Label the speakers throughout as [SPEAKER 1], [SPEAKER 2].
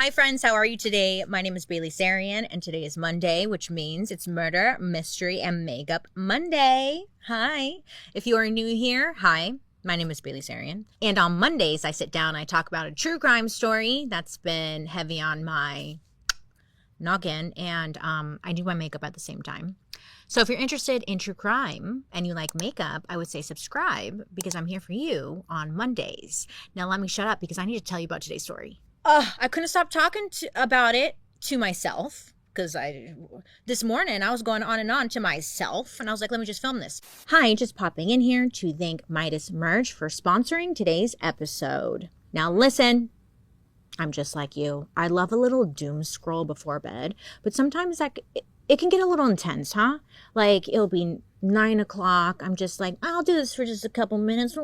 [SPEAKER 1] Hi friends, how are you today? My name is Bailey Sarian and today is Monday, which means it's Murder, Mystery, and Makeup Monday. Hi. If you are new here, hi. My name is Bailey Sarian. And on Mondays, I sit down and I talk about a true crime story that's been heavy on my noggin, and I do my makeup at the same time. So if you're interested in true crime and you like makeup, I would say subscribe because I'm here for you on Mondays. Now let me shut up because I need to tell you about today's story. I couldn't stop talking about it to myself because this morning I was going on and on to myself and I was like, let me just film this. Hi, just popping in here to thank Midas Merch for sponsoring today's episode. Now listen, I'm just like you. I love a little doom scroll before bed, but sometimes it can get a little intense, huh? Like it'll be 9 o'clock. I'm just like, I'll do this for just a couple minutes.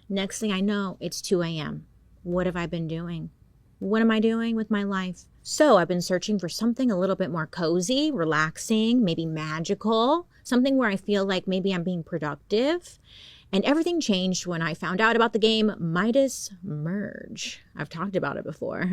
[SPEAKER 1] Next thing I know, it's 2 a.m. What have I been doing? What am I doing with my life? So I've been searching for something a little bit more cozy, relaxing, maybe magical, something where I feel like maybe I'm being productive. And everything changed when I found out about the game Midas Merge. I've talked about it before.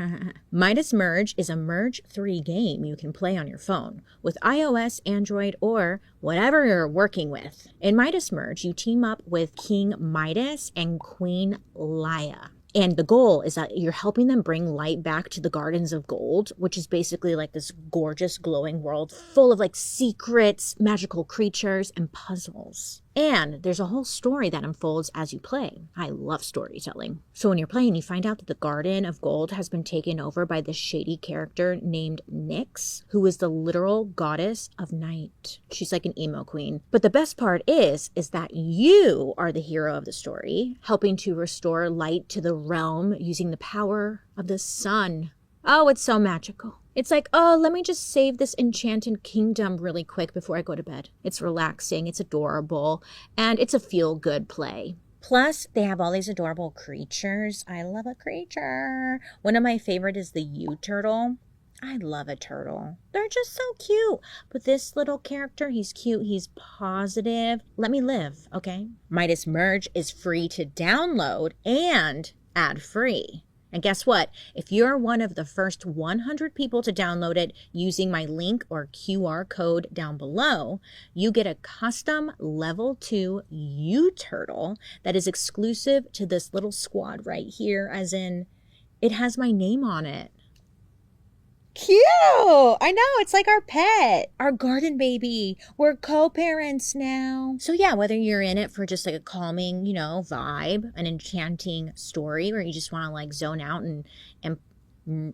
[SPEAKER 1] Midas Merge is a Merge 3 game you can play on your phone with iOS, Android, or whatever you're working with. In Midas Merge, you team up with King Midas and Queen Leia. And the goal is that you're helping them bring light back to the Gardens of Gold, which is basically like this gorgeous glowing world full of like secrets, magical creatures, and puzzles. And there's a whole story that unfolds as you play. I love storytelling. So when you're playing, you find out that the Garden of Gold has been taken over by this shady character named Nyx, who is the literal goddess of night. She's like an emo queen. But the best part is that you are the hero of the story, helping to restore light to the realm using the power of the sun. Oh, it's so magical. It's like, oh, let me just save this enchanted kingdom really quick before I go to bed. It's relaxing, it's adorable, and it's a feel-good play. Plus, they have all these adorable creatures. I love a creature. One of my favorite is the U-turtle. I love a turtle. They're just so cute. But this little character, he's cute, he's positive. Let me live, okay? Midas Merge is free to download and ad-free. And guess what? If you're one of the first 100 people to download it using my link or QR code down below, you get a custom level 2 U-turtle that is exclusive to this little squad right here, as in it has my name on it. Cute! I know, it's like our pet, our garden baby. We're co-parents now. So yeah, whether you're in it for just like a calming, vibe, an enchanting story, or you just want to like zone out and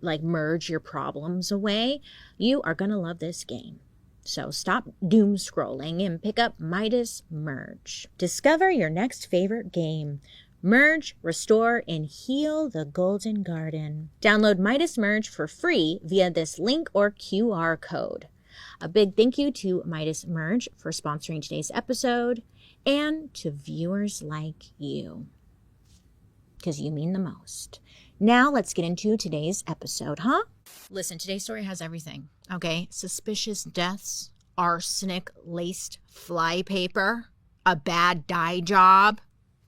[SPEAKER 1] like merge your problems away, you are gonna love this game. So stop doom scrolling and pick up Midas Merge. Discover your next favorite game. Merge, restore, and heal the Golden Garden. Download Midas Merge for free via this link or QR code. A big thank you to Midas Merge for sponsoring today's episode and to viewers like you, because you mean the most. Now let's get into today's episode, huh? Listen, today's story has everything, okay? Suspicious deaths, arsenic-laced flypaper, a bad dye job,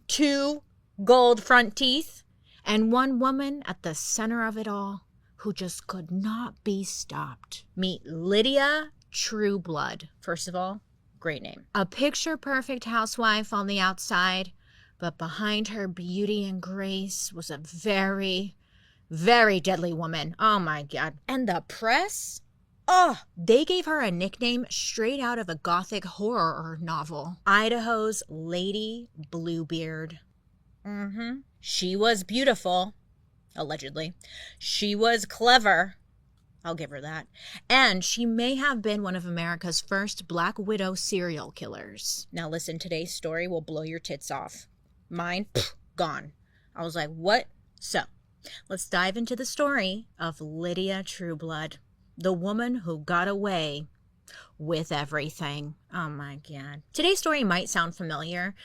[SPEAKER 1] 2 gold front teeth, and one woman at the center of it all who just could not be stopped. Meet Lydia Trueblood. First of all, great name. A picture-perfect housewife on the outside, but behind her beauty and grace was a very, very deadly woman. Oh my God. And the press? Oh, they gave her a nickname straight out of a gothic horror novel. Idaho's Lady Bluebeard. She was beautiful, allegedly. She was clever. I'll give her that. And she may have been one of America's first Black Widow serial killers. Now listen, today's story will blow your tits off. Mine, gone. I was like, what? So, let's dive into the story of Lydia Trueblood, the woman who got away with everything. Oh my God. Today's story might sound familiar,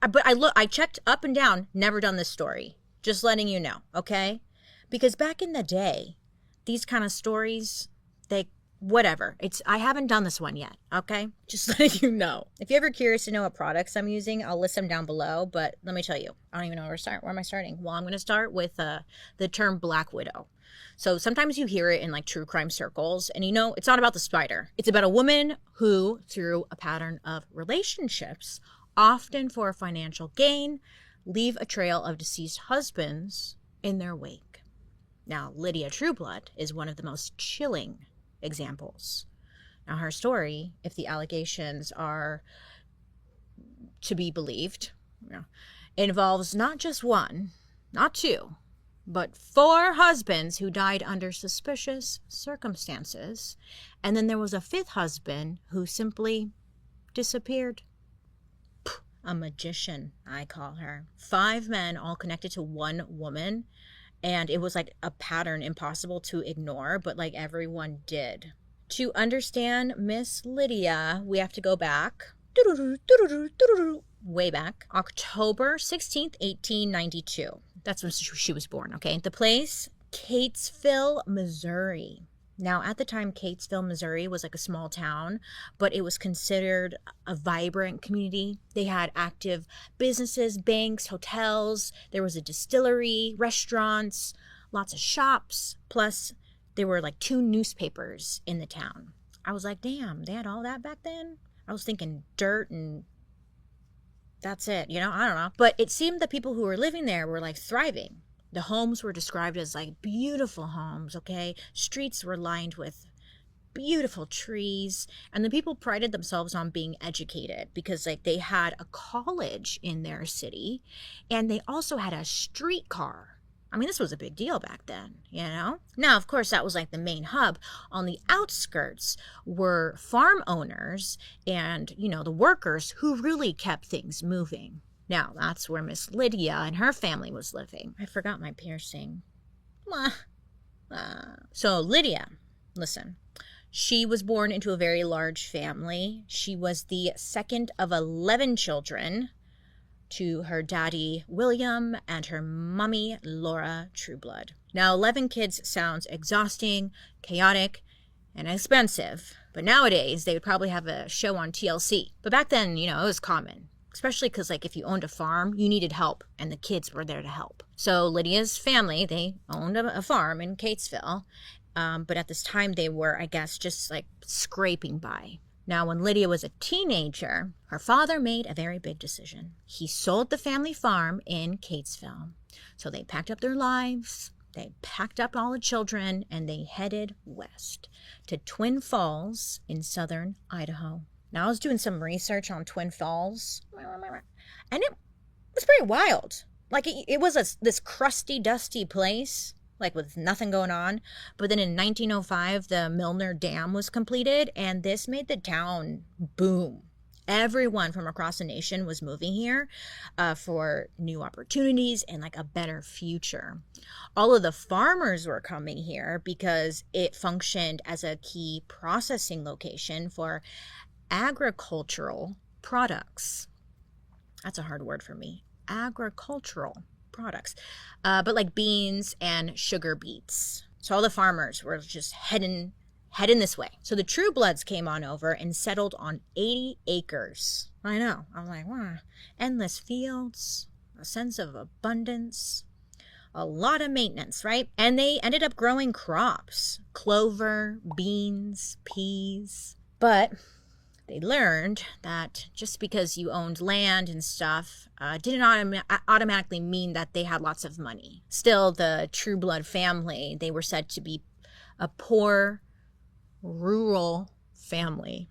[SPEAKER 1] but I checked up and down, never done this story. Just letting you know, okay? Because back in the day, these kind of stories, they whatever. I haven't done this one yet, okay? Just letting you know. If you're ever curious to know what products I'm using, I'll list them down below, but let me tell you, I don't even know where to start. Where am I starting? Well, I'm going to start with the term Black Widow. So sometimes you hear it in like true crime circles, and you know, it's not about the spider. It's about a woman who, through a pattern of relationships, often for financial gain, leave a trail of deceased husbands in their wake. Now, Lydia Trueblood is one of the most chilling examples. Now, her story, if the allegations are to be believed, involves not just one, not two, but 4 husbands who died under suspicious circumstances. And then there was a 5th husband who simply disappeared. A magician, I call her. 5 men all connected to one woman. And it was like a pattern impossible to ignore, but like everyone did. To understand Miss Lydia, we have to go back, way back, October 16th, 1892. That's when she was born, okay? The place, Catesville, Missouri. Now, at the time, Catesville, Missouri was like a small town, but it was considered a vibrant community. They had active businesses, banks, hotels. There was a distillery, restaurants, lots of shops. Plus, there were like 2 newspapers in the town. I was like, damn, they had all that back then? I was thinking dirt and that's it, you know? I don't know. But it seemed the people who were living there were like thriving. The homes were described as like beautiful homes, okay? Streets were lined with beautiful trees, and the people prided themselves on being educated because like they had a college in their city, and they also had a streetcar. I mean, this was a big deal back then, you know? Now, of course, that was like the main hub. On the outskirts were farm owners and, you know, the workers who really kept things moving. Now, that's where Miss Lydia and her family was living. I forgot my piercing. So Lydia, listen, she was born into a very large family. She was the second of 11 children to her daddy, William, and her mommy, Laura Trueblood. Now, 11 kids sounds exhausting, chaotic, and expensive. But nowadays, they would probably have a show on TLC. But back then, you know, it was common. Especially because, like, if you owned a farm, you needed help, and the kids were there to help. So Lydia's family, they owned a farm in Catesville, but at this time they were, I guess, just, like, scraping by. Now, when Lydia was a teenager, her father made a very big decision. He sold the family farm in Catesville. So they packed up their lives, they packed up all the children, and they headed west to Twin Falls in southern Idaho. Now, I was doing some research on Twin Falls, and it was pretty wild. Like, it was this crusty, dusty place, like with nothing going on. But then in 1905, the Milner Dam was completed, and this made the town boom. Everyone from across the nation was moving here for new opportunities and like a better future. All of the farmers were coming here because it functioned as a key processing location for agricultural products. That's a hard word for me. Agricultural products. But like beans and sugar beets. So all the farmers were just heading this way. So the Truebloods came on over and settled on 80 acres. I know. I'm like, wow. Endless fields, a sense of abundance, a lot of maintenance, right? And they ended up growing crops, clover, beans, peas. But they learned that just because you owned land and stuff didn't automatically mean that they had lots of money. Still, the Trueblood family, they were said to be a poor, rural family.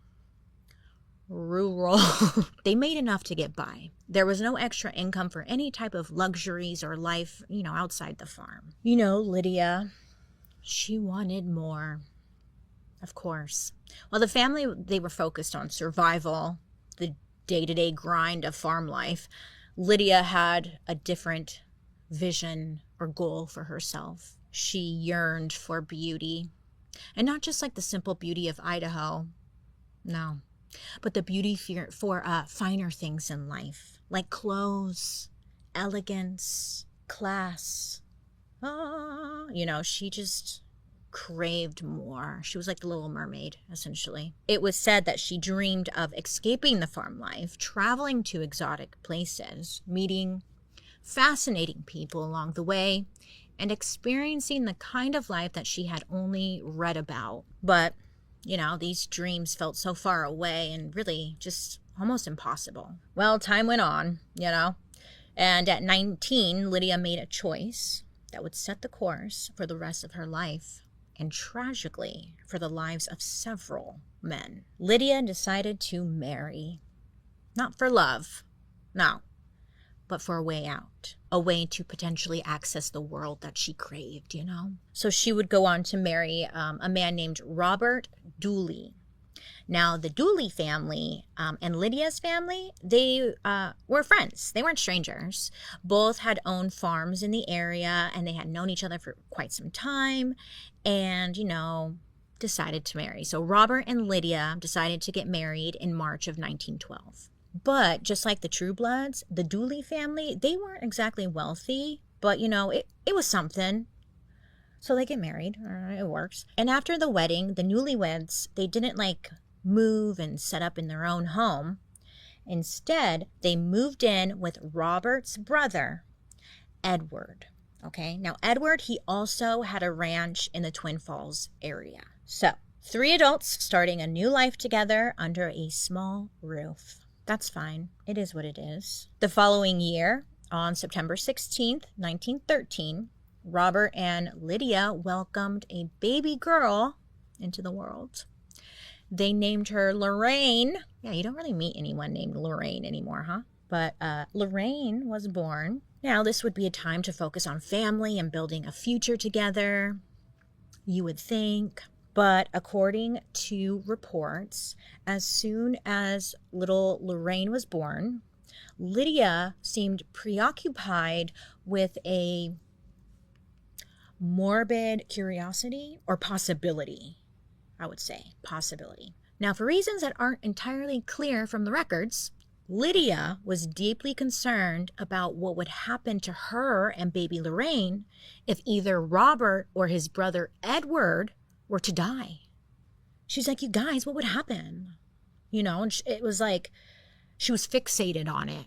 [SPEAKER 1] Rural. They made enough to get by. There was no extra income for any type of luxuries or life, you know, outside the farm. You know, Lydia, she wanted more. Of course. Well, the family, they were focused on survival, the day-to-day grind of farm life. Lydia had a different vision or goal for herself. She yearned for beauty. And not just like the simple beauty of Idaho. No. But the beauty for finer things in life. Like clothes, elegance, class. You know, she just craved more. She was like the Little Mermaid, essentially. It was said that she dreamed of escaping the farm life, traveling to exotic places, meeting fascinating people along the way, and experiencing the kind of life that she had only read about. But, you know, these dreams felt so far away and really just almost impossible. Well, time went on, you know, and at 19, Lydia made a choice that would set the course for the rest of her life, and tragically for the lives of several men. Lydia decided to marry. Not for love, no, but for a way out, a way to potentially access the world that she craved, you know? So she would go on to marry a man named Robert Dooley. Now, the Dooley family and Lydia's family, they were friends. They weren't strangers. Both had owned farms in the area, and they had known each other for quite some time and, you know, decided to marry. So Robert and Lydia decided to get married in March of 1912. But just like the True Bloods, the Dooley family, they weren't exactly wealthy, but, you know, it was something. So they get married. It works. And after the wedding, the newlyweds, they didn't move and set up in their own home. Instead, they moved in with Robert's brother, Edward. Okay, now Edward, he also had a ranch in the Twin Falls area. So 3 adults starting a new life together under a small roof. That's fine. It is what it is. The following year, on September 16th, 1913, Robert and Lydia welcomed a baby girl into the world. They named her Lorraine. Yeah, you don't really meet anyone named Lorraine anymore, huh? But Lorraine was born. Now, this would be a time to focus on family and building a future together, you would think. But according to reports, as soon as little Lorraine was born, Lydia seemed preoccupied with a morbid curiosity or possibility. I would say possibility. Now, for reasons that aren't entirely clear from the records, Lydia was deeply concerned about what would happen to her and baby Lorraine if either Robert or his brother Edward were to die. She's like, you guys, what would happen? You know, and it was like she was fixated on it.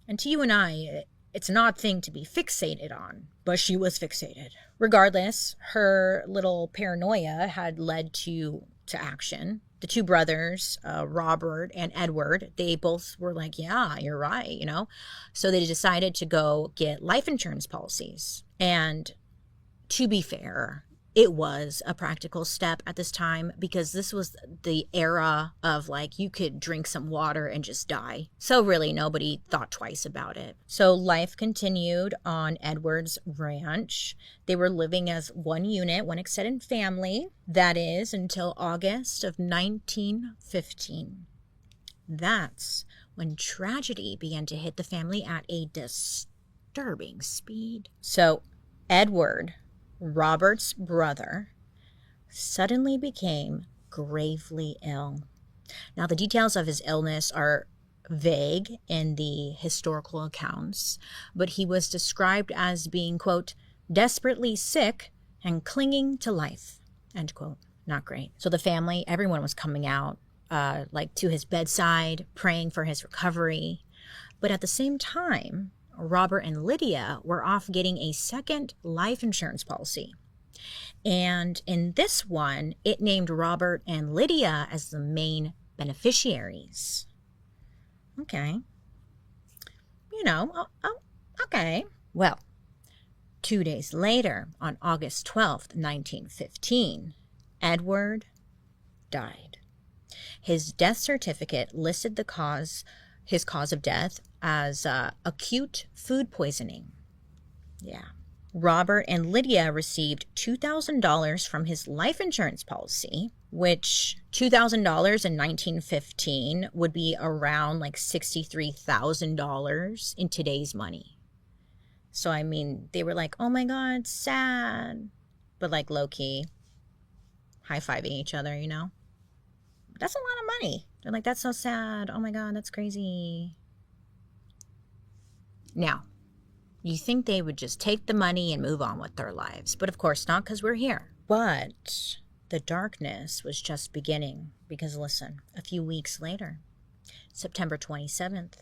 [SPEAKER 1] And to you and I, it's an odd thing to be fixated on, but she was fixated. Regardless, her little paranoia had led to action. The 2 brothers, Robert and Edward, they both were like, yeah, you're right, you know. So they decided to go get life insurance policies. And to be fair, it was a practical step at this time because this was the era of you could drink some water and just die. So really nobody thought twice about it. So life continued on Edward's ranch. They were living as one unit, one extended family. That is until August of 1915. That's when tragedy began to hit the family at a disturbing speed. So Edward, Robert's brother, suddenly became gravely ill. Now, the details of his illness are vague in the historical accounts, but he was described as being, quote, desperately sick and clinging to life, end quote. Not great. So the family, everyone was coming out, to his bedside, praying for his recovery. But at the same time, Robert and Lydia were off getting a second life insurance policy. And in this one, it named Robert and Lydia as the main beneficiaries. Okay. You know, okay. Well, 2 days later, on August 12th, 1915, Edward died. His death certificate listed his cause of death as acute food poisoning. Yeah. Robert and Lydia received $2,000 from his life insurance policy, which $2,000 in 1915 would be around $63,000 in today's money. So, I mean, they were like, oh my God, sad. But low-key, high-fiving each other, you know? That's a lot of money. They're like, that's so sad. Oh my God, that's crazy. Now, you think they would just take the money and move on with their lives. But of course not, because we're here. But the darkness was just beginning because, listen, a few weeks later, September 27th,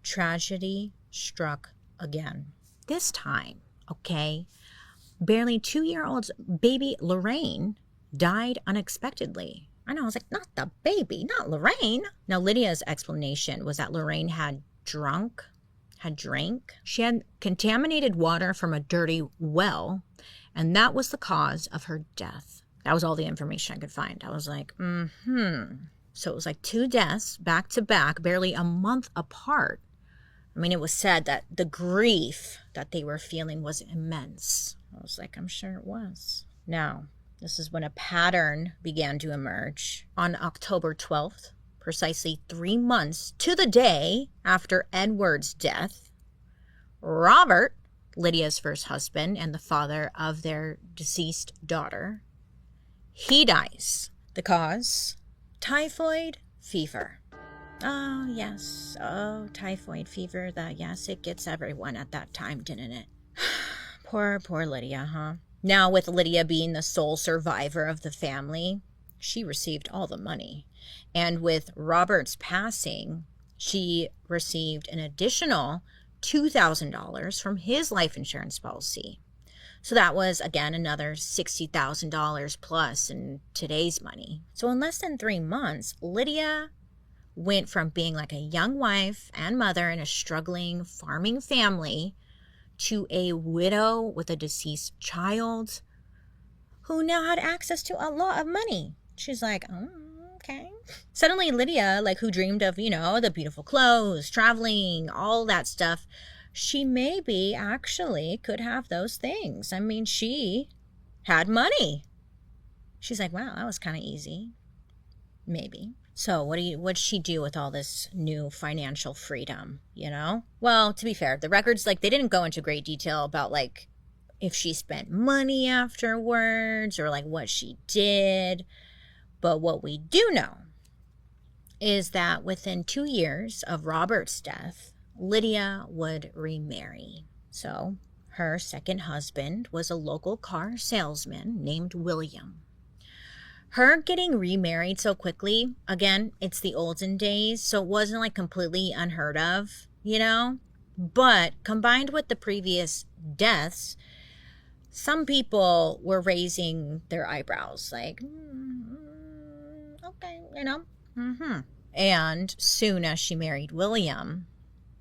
[SPEAKER 1] tragedy struck again. This time, okay, barely 2-year-old baby Lorraine died unexpectedly. I know, I was like, not the baby, not Lorraine. Now, Lydia's explanation was that Lorraine had drank. She had contaminated water from a dirty well, and that was the cause of her death. That was all the information I could find. I was like, So it was like 2 deaths back to back, barely a month apart. I mean, it was said that the grief that they were feeling was immense. I was like, I'm sure it was. Now, this is when a pattern began to emerge. On October 12th, precisely 3 months to the day after Edward's death, Robert, Lydia's first husband and the father of their deceased daughter, he dies. The cause? Typhoid fever. Oh, yes. Oh, typhoid fever. Yes, it gets everyone at that time, didn't it? Poor Lydia, huh? Now, with Lydia being the sole survivor of the family, she received all the money. And with Robert's passing, she received an additional $2,000 from his life insurance policy. So that was, again, another $60,000 plus in today's money. So in less than 3 months, Lydia went from being like a young wife and mother in a struggling farming family to a widow with a deceased child who now had access to a lot of money. She's like, oh, okay. Suddenly Lydia, like who dreamed of, the beautiful clothes, traveling, all that stuff, she maybe actually could have those things. I mean, she had money. She's like, wow, that was kind of easy. Maybe. So what'd she do with all this new financial freedom, Well, to be fair, the records, they didn't go into great detail about, if she spent money afterwards or, what she did. But what we do know is that within 2 years of Robert's death, Lydia would remarry. So her second husband was a local car salesman named William. Her getting remarried so quickly, again, it's the olden days, so it wasn't completely unheard of, But combined with the previous deaths, some people were raising their eyebrows, okay, And soon as she married William,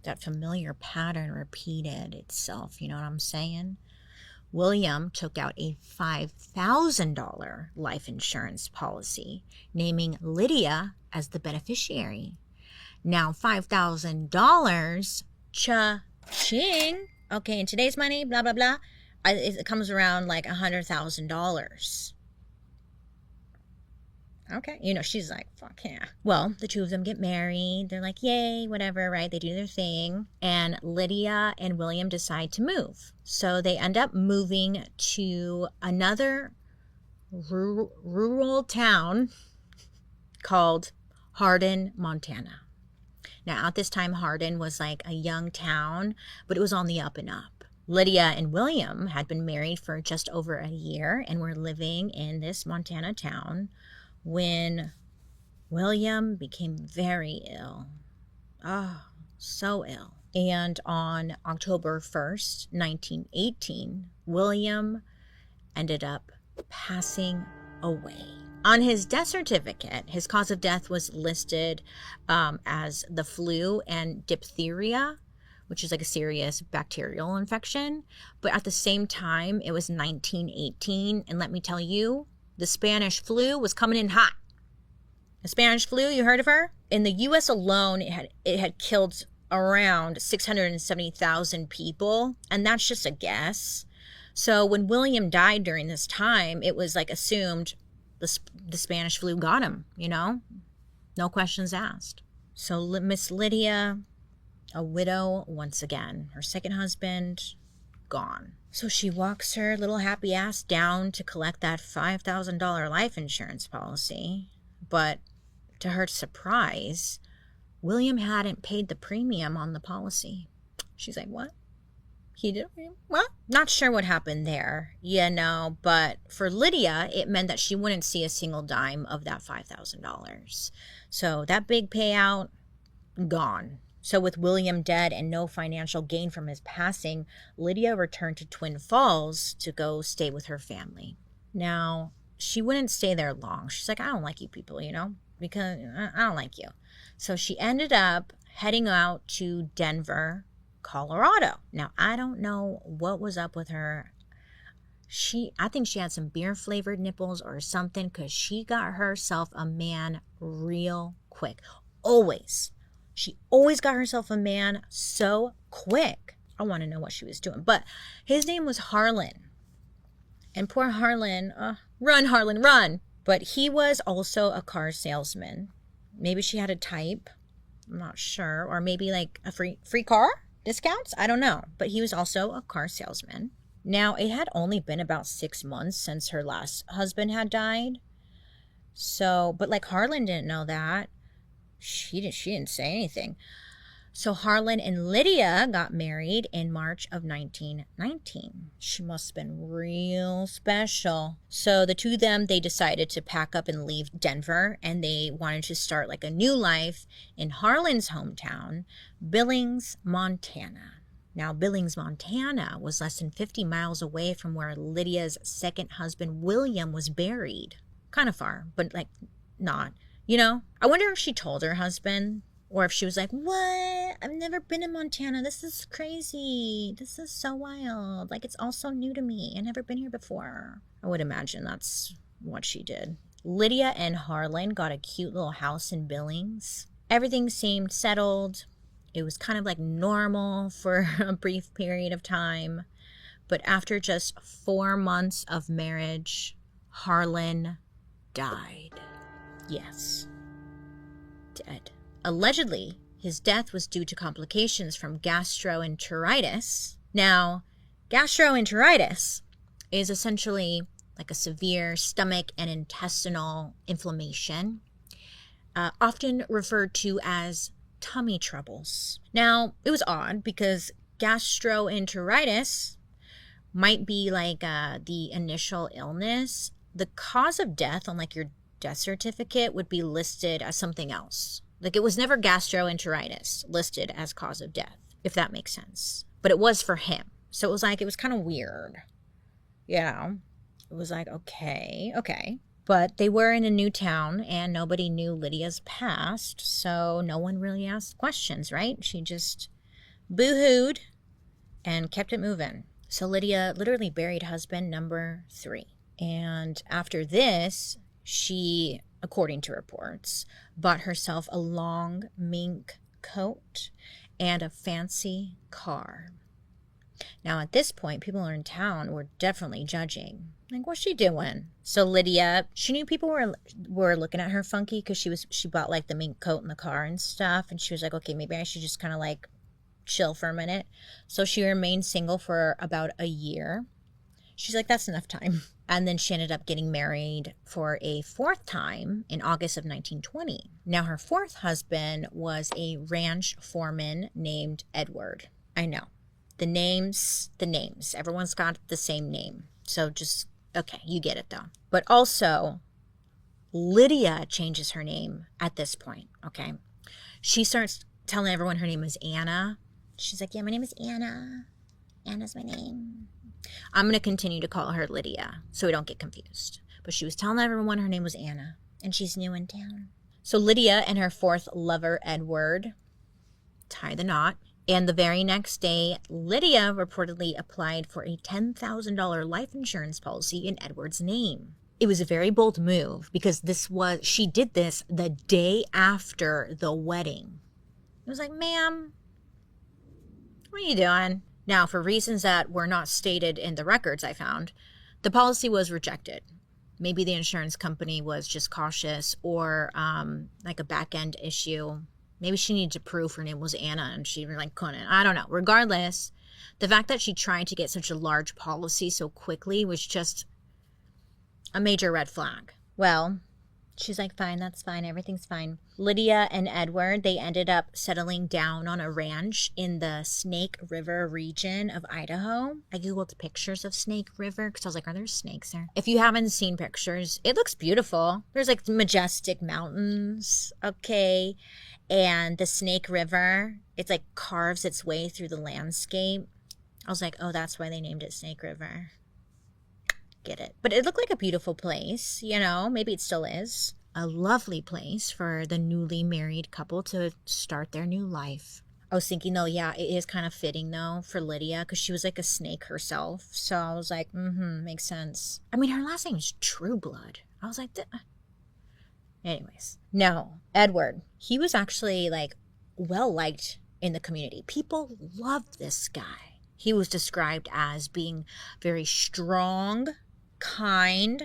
[SPEAKER 1] that familiar pattern repeated itself, you know what I'm saying? William took out a $5,000 life insurance policy, naming Lydia as the beneficiary. Now, $5,000, cha-ching, okay, in today's money, blah, blah, blah, it comes around like $100,000. Okay, she's like, fuck yeah. Well, the two of them get married. They're like, yay, whatever, right? They do their thing. And Lydia and William decide to move. So they end up moving to another rural town called Hardin, Montana. Now, at this time, Hardin was like a young town, but it was on the up and up. Lydia and William had been married for just over a year and were living in this Montana town when William became very ill. Oh, so ill. And on October 1st, 1918, William ended up passing away. On his death certificate, his cause of death was listed as the flu and diphtheria, which is like a serious bacterial infection. But at the same time, it was 1918. And let me tell you, the Spanish flu was coming in hot. The Spanish flu, you heard of her? In the U.S. alone, it had killed around 670,000 people. And that's just a guess. So when William died during this time, it was assumed the Spanish flu got him, No questions asked. So Miss Lydia, a widow once again. Her second husband, gone. So she walks her little happy ass down to collect that $5,000 life insurance policy. But to her surprise, William hadn't paid the premium on the policy. She's like, what? He did, well, not sure what happened there, but for Lydia, it meant that she wouldn't see a single dime of that $5,000. So that big payout, gone. So with William dead and no financial gain from his passing, Lydia returned to Twin Falls to go stay with her family. Now, she wouldn't stay there long. She's like, I don't like you people, because I don't like you. So she ended up heading out to Denver, Colorado. Now, I don't know what was up with her. I think she had some beer flavored nipples or something, because she got herself a man real quick. Always. She always got herself a man so quick. I want to know what she was doing. But his name was Harlan. And poor Harlan, run, Harlan, run. But he was also a car salesman. Maybe she had a type. I'm not sure. Or maybe like a free car discounts. I don't know. But he was also a car salesman. Now, it had only been about 6 months since her last husband had died. So, but like Harlan didn't know that. She didn't say anything. So Harlan and Lydia got married in March of 1919. She must have been real special. So the two of them, they decided to pack up and leave Denver, and they wanted to start like a new life in Harlan's hometown, Billings, Montana. Now, Billings, Montana was less than 50 miles away from where Lydia's second husband, William, was buried. Kind of far, but like not. I wonder if she told her husband, or if she was like, what? I've never been in Montana. This is crazy. This is so wild. Like, it's all so new to me. I've never been here before. I would imagine that's what she did. Lydia and Harlan got a cute little house in Billings. Everything seemed settled. It was kind of like normal for a brief period of time. But after just 4 months of marriage, Harlan died. Yes. Dead. Allegedly, his death was due to complications from gastroenteritis. Now, gastroenteritis is essentially like a severe stomach and intestinal inflammation, often referred to as tummy troubles. Now, it was odd because gastroenteritis might be like the initial illness. The cause of death on like your death certificate would be listed as something else. Like, it was never gastroenteritis listed as cause of death, if that makes sense. But it was for him. So it was kind of weird. It was like, okay. But they were in a new town and nobody knew Lydia's past. So no one really asked questions, right? She just boo-hooed and kept it moving. So Lydia literally buried husband number 3. And after this, she, according to reports, bought herself a long mink coat and a fancy car. Now, at this point, people in town were definitely judging. Like, what's she doing? So Lydia, she knew people were looking at her funky because she bought like the mink coat and the car and stuff. And she was like, okay, maybe I should just kind of like chill for a minute. So she remained single for about a year. She's like, that's enough time. And then she ended up getting married for a 4th time in August of 1920. Now, her 4th husband was a ranch foreman named Edward. I know. The names. Everyone's got the same name. So just, okay, you get it though. But also, Lydia changes her name at this point, okay? She starts telling everyone her name is Anna. She's like, yeah, my name is Anna. Anna's my name. I'm going to continue to call her Lydia so we don't get confused. But she was telling everyone her name was Anna, and she's new in town. So Lydia and her 4th lover, Edward, tie the knot. And the very next day, Lydia reportedly applied for a $10,000 life insurance policy in Edward's name. It was a very bold move because she did this the day after the wedding. It was like, ma'am, what are you doing? Now, for reasons that were not stated in the records I found, the policy was rejected. Maybe the insurance company was just cautious or like a back-end issue. Maybe she needed to prove her name was Anna and she like couldn't. I don't know. Regardless, the fact that she tried to get such a large policy so quickly was just a major red flag. Well, She's like, fine, that's fine. Everything's fine. Lydia and Edward, they ended up settling down on a ranch in the Snake River region of Idaho. I Googled pictures of Snake River because I was like, are there snakes there? If you haven't seen pictures, it looks beautiful. There's like majestic mountains, okay? And the Snake River, it's like carves its way through the landscape. I was like, oh, that's why they named it Snake River. Get it. But it looked like a beautiful place, you know, maybe it still is. A lovely place for the newly married couple to start their new life. I was thinking, though, yeah, it is kind of fitting, though, for Lydia, because she was like a snake herself. So I was like, makes sense. I mean, her last name is Trueblood. I was like, anyways. No, Edward, he was actually like well-liked in the community. People loved this guy. He was described as being very strong, kind.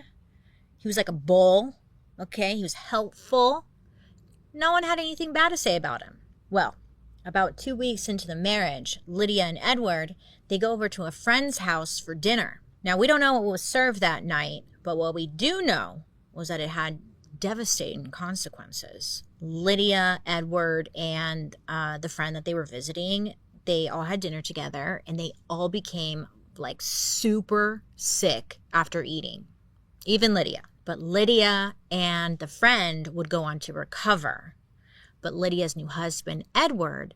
[SPEAKER 1] He was like a bull, okay? He was helpful. No one had anything bad to say about him. Well, about 2 weeks into the marriage, Lydia and Edward, they go over to a friend's house for dinner. Now, we don't know what was served that night, but what we do know was that it had devastating consequences. Lydia, Edward, and the friend that they were visiting, they all had dinner together, and they all became like super sick after eating. Even Lydia. But Lydia and the friend would go on to recover. But Lydia's new husband, Edward,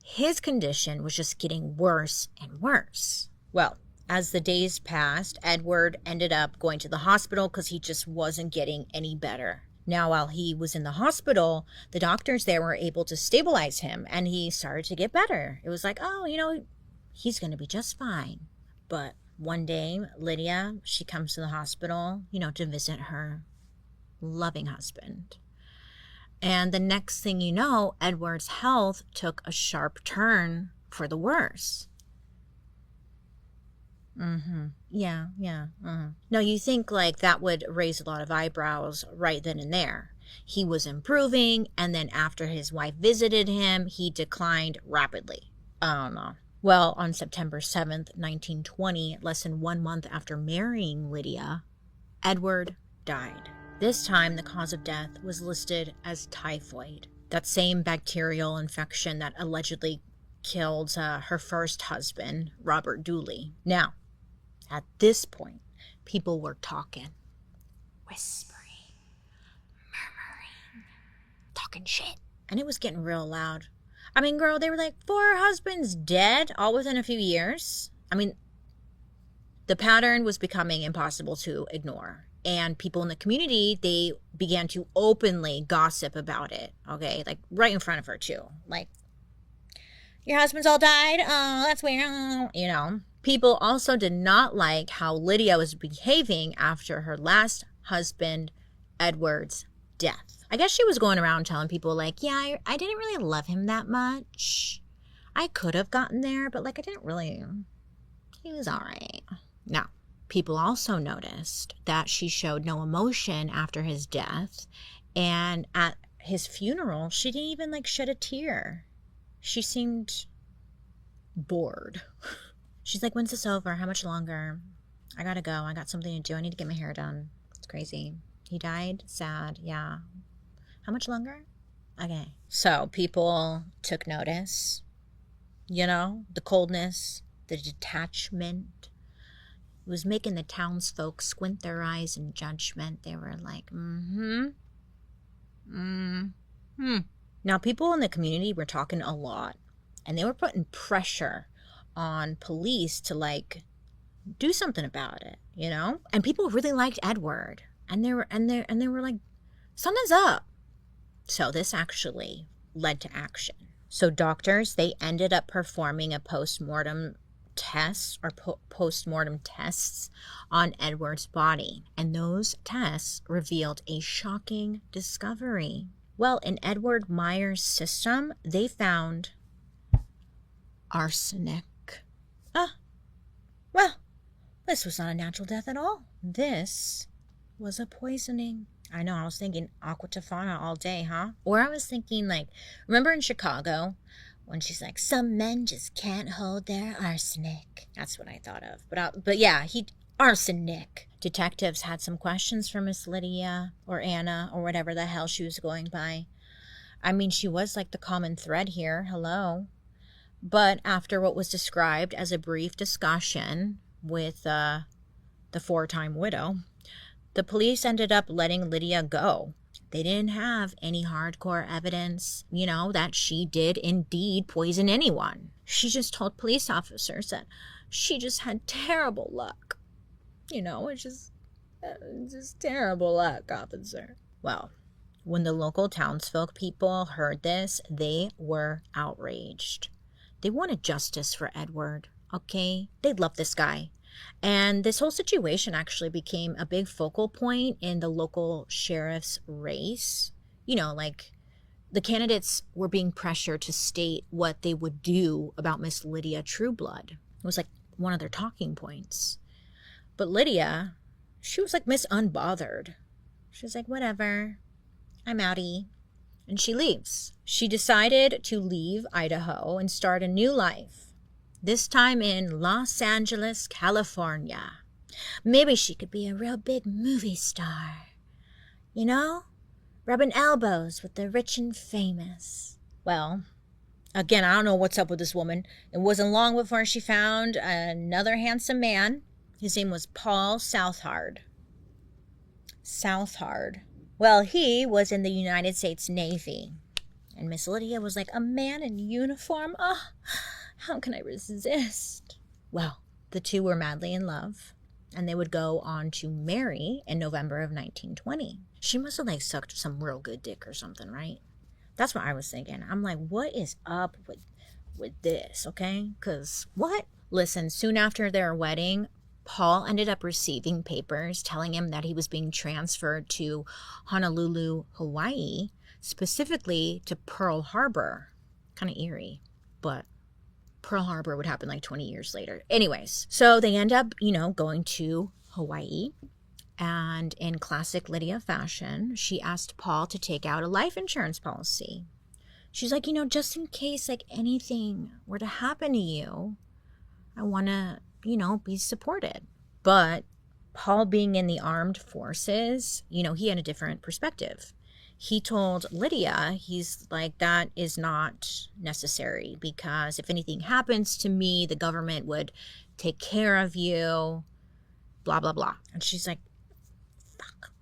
[SPEAKER 1] his condition was just getting worse and worse. Well, as the days passed, Edward ended up going to the hospital because he just wasn't getting any better. Now, while he was in the hospital, the doctors there were able to stabilize him, and he started to get better. It was like, oh, you know, he's going to be just fine. But one day, Lydia, she comes to the hospital, you know, to visit her loving husband. And the next thing you know, Edward's health took a sharp turn for the worse. Yeah. No, you think like that would raise a lot of eyebrows right then and there. He was improving, and then after his wife visited him, he declined rapidly. I don't know. Well, on September 7th, 1920, less than 1 month after marrying Lydia, Edward died. This time, the cause of death was listed as typhoid, that same bacterial infection that allegedly killed her first husband, Robert Dooley. Now, at this point, people were talking, whispering, murmuring, talking shit. And it was getting real loud. I mean, girl, they were like, 4 husbands dead all within a few years. I mean, the pattern was becoming impossible to ignore. And people in the community, they began to openly gossip about it, okay? Like, right in front of her, too. Like, your husband's all died? Oh, that's weird. You know. People also did not like how Lydia was behaving after her last husband, Edward's death. I guess she was going around telling people, like, yeah, I didn't really love him that much. I could have gotten there, but, like, I didn't really. He was all right. Now, people also noticed that she showed no emotion after his death, and at his funeral, she didn't even, like, shed a tear. She seemed bored. She's like, when's this over? How much longer? I gotta go. I got something to do. I need to get my hair done. It's crazy. He died? Sad. Yeah. How much longer? Okay. So people took notice. You know, the coldness, the detachment. It was making the townsfolk squint their eyes in judgment. They were like, Now, people in the community were talking a lot, and they were putting pressure on police to, like, do something about it, you know? And people really liked Edward, and they were like, something's up. So this actually led to action. So doctors, they ended up performing a post-mortem tests or post-mortem tests on Edward's body, and those tests revealed a shocking discovery. Well, in Edward Meyer's system, they found arsenic. Well, this was not a natural death at all. This was a poisoning. I know, I was thinking aqua tofana all day, huh? Or I was thinking, like, remember in Chicago when she's like, some men just can't hold their arsenic. That's what I thought of. But yeah, arsenic. Detectives had some questions for Miss Lydia or Anna or whatever the hell she was going by. I mean, she was like the common thread here. Hello. But after what was described as a brief discussion with the four-time widow, the police ended up letting Lydia go. They didn't have any hardcore evidence, that she did indeed poison anyone. She just told police officers that she just had terrible luck. It's just terrible luck, officer. Well, when the local townsfolk people heard this, they were outraged. They wanted justice for Edward, okay? They loved this guy. And this whole situation actually became a big focal point in the local sheriff's race. Like the candidates were being pressured to state what they would do about Miss Lydia Trueblood. It was like one of their talking points. But Lydia, she was like Miss Unbothered. She was like, whatever, I'm outie. And she leaves. She decided to leave Idaho and start a new life. This time in Los Angeles, California. Maybe she could be a real big movie star. Rubbing elbows with the rich and famous. Well, again, I don't know what's up with this woman. It wasn't long before she found another handsome man. His name was Paul Southard. Well, he was in the United States Navy. And Miss Lydia was like, a man in uniform? Oh, how can I resist? Well, the two were madly in love, and they would go on to marry in November of 1920. She must have sucked some real good dick or something, right? That's what I was thinking. I'm like, what is up with this, okay? Because what? Listen, soon after their wedding, Paul ended up receiving papers telling him that he was being transferred to Honolulu, Hawaii, specifically to Pearl Harbor. Kind of eerie, but Pearl Harbor would happen 20 years later. Anyways, so they end up, going to Hawaii. And in classic Lydia fashion, she asked Paul to take out a life insurance policy. She's like, just in case anything were to happen to you, I want to, be supported. But Paul, being in the armed forces, he had a different perspective. He told Lydia, he's like, that is not necessary because if anything happens to me, the government would take care of you, blah, blah, blah. And she's like, fuck,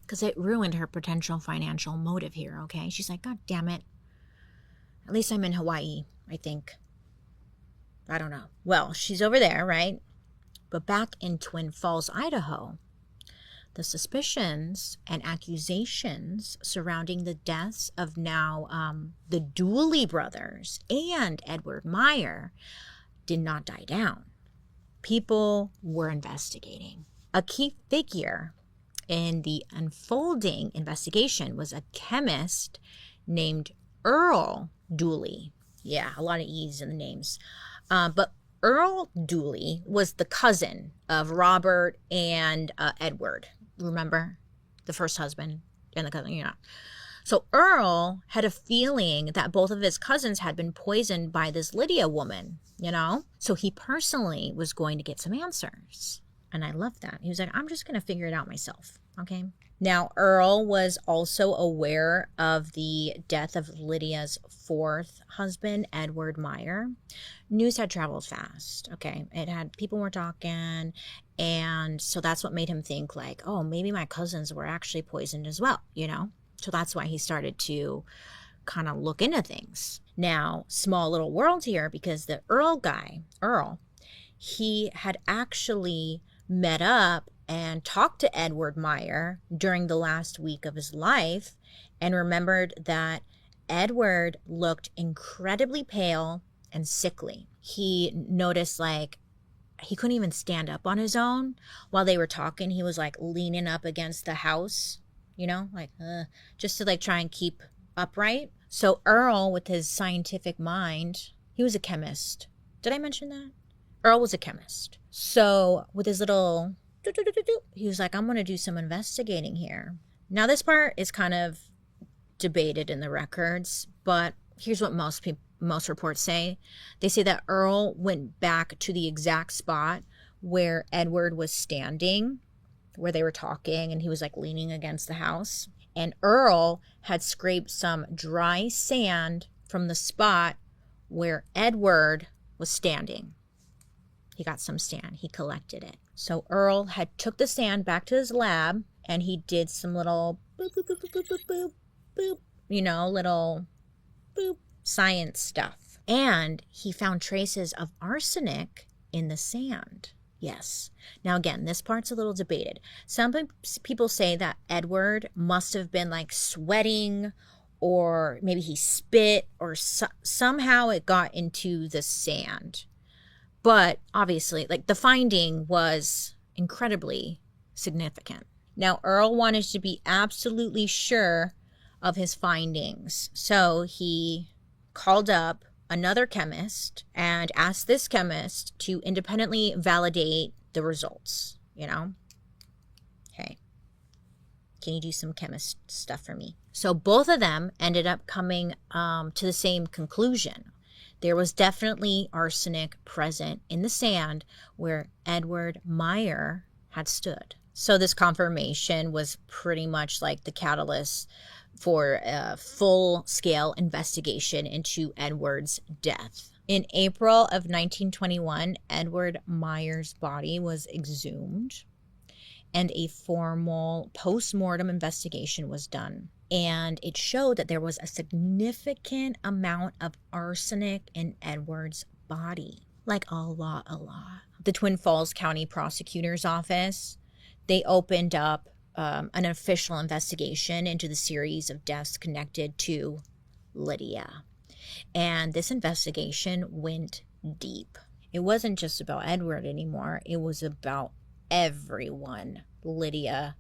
[SPEAKER 1] because it ruined her potential financial motive here, okay? She's like, God damn it. At least I'm in Hawaii, I think. I don't know. Well, she's over there, right? But back in Twin Falls, Idaho, the suspicions and accusations surrounding the deaths of now the Dooley brothers and Edward Meyer did not die down. People were investigating. A key figure in the unfolding investigation was a chemist named Earl Dooley. Yeah, a lot of E's in the names. But Earl Dooley was the cousin of Robert and Edward. Remember? The first husband and the cousin, So Earl had a feeling that both of his cousins had been poisoned by this Lydia woman, So he personally was going to get some answers. And I love that. He was like, I'm just going to figure it out myself, okay? Now, Earl was also aware of the death of Lydia's fourth husband, Edward Meyer. News had traveled fast, okay? People were talking, and so that's what made him think oh, maybe my cousins were actually poisoned as well, So that's why he started to kind of look into things. Now, small little world here, because the Earl, he had actually met up and talked to Edward Meyer during the last week of his life and remembered that Edward looked incredibly pale and sickly. He noticed he couldn't even stand up on his own. While they were talking, he was leaning up against the house, just to try and keep upright. So Earl, with his scientific mind, he was a chemist. Did I mention that? Earl was a chemist. So with his little, he was like, I'm going to do some investigating here. Now this part is kind of debated in the records, but here's what most most reports say. They say that Earl went back to the exact spot where Edward was standing, where they were talking, and he was like leaning against the house. And Earl had scraped some dry sand from the spot where Edward was standing. He got some sand. He collected it. So Earl had took the sand back to his lab, and he did some little boop, boop, boop, boop, boop, boop, boop, you know, little boop science stuff. And he found traces of arsenic in the sand. Yes. Now, again, this part's a little debated. Some people say that Edward must have been like sweating, or maybe he spit, or somehow it got into the sand. But obviously, like, the finding was incredibly significant. Now, Earl wanted to be absolutely sure of his findings. So he called up another chemist and asked this chemist to independently validate the results, you know? Hey, can you do some chemist stuff for me? So both of them ended up coming to the same conclusion. There was definitely arsenic present in the sand where Edward Meyer had stood. So this confirmation was pretty much like the catalyst for a full-scale investigation into Edward's death. In April of 1921, Edward Meyer's body was exhumed, and a formal post-mortem investigation was done. And it showed that there was a significant amount of arsenic in Edward's body. Like a lot. The Twin Falls County Prosecutor's Office, they opened up an official investigation into the series of deaths connected to Lydia. And this investigation went deep. It wasn't just about Edward anymore. It was about everyone Lydia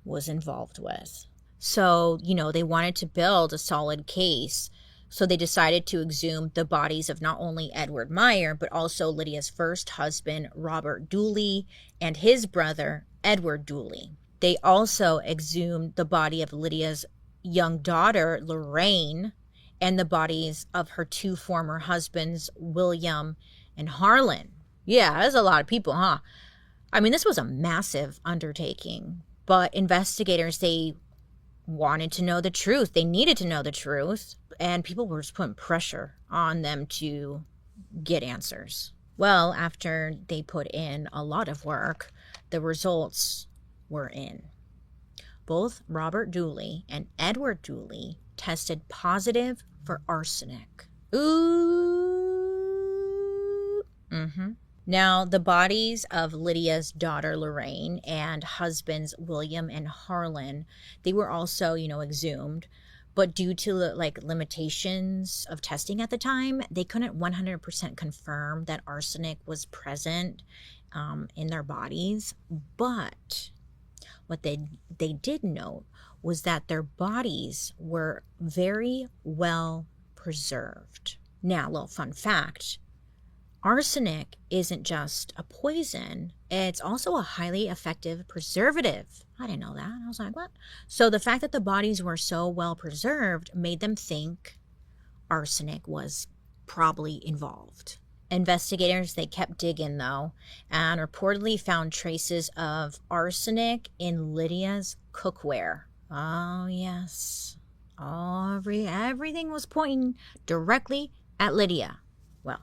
[SPEAKER 1] was involved with. So, you know, they wanted to build a solid case. So they decided to exhume the bodies of not only Edward Meyer, but also Lydia's first husband, Robert Dooley, and his brother, Edward Dooley. They also exhumed the body of Lydia's young daughter, Lorraine, and the bodies of her two former husbands, William and Harlan. Yeah, that's a lot of people, huh? I mean, this was a massive undertaking, but investigators, they wanted to know the truth. They needed to know the truth, and people were just putting pressure on them to get answers. Well, after they put in a lot of work, the results were in. Both Robert Dooley and Edward Dooley tested positive for arsenic. Ooh. Now, the bodies of Lydia's daughter, Lorraine, and husbands, William and Harlan, they were also, exhumed. But due to limitations of testing at the time, they couldn't 100% confirm that arsenic was present in their bodies. But what they did note was that their bodies were very well preserved. Now, a little fun fact. Arsenic isn't just a poison, it's also a highly effective preservative. I didn't know that. I was like, what? So the fact that the bodies were so well preserved made them think arsenic was probably involved. Investigators, they kept digging though, and reportedly found traces of arsenic in Lydia's cookware. Oh yes. Everything was pointing directly at Lydia. Well,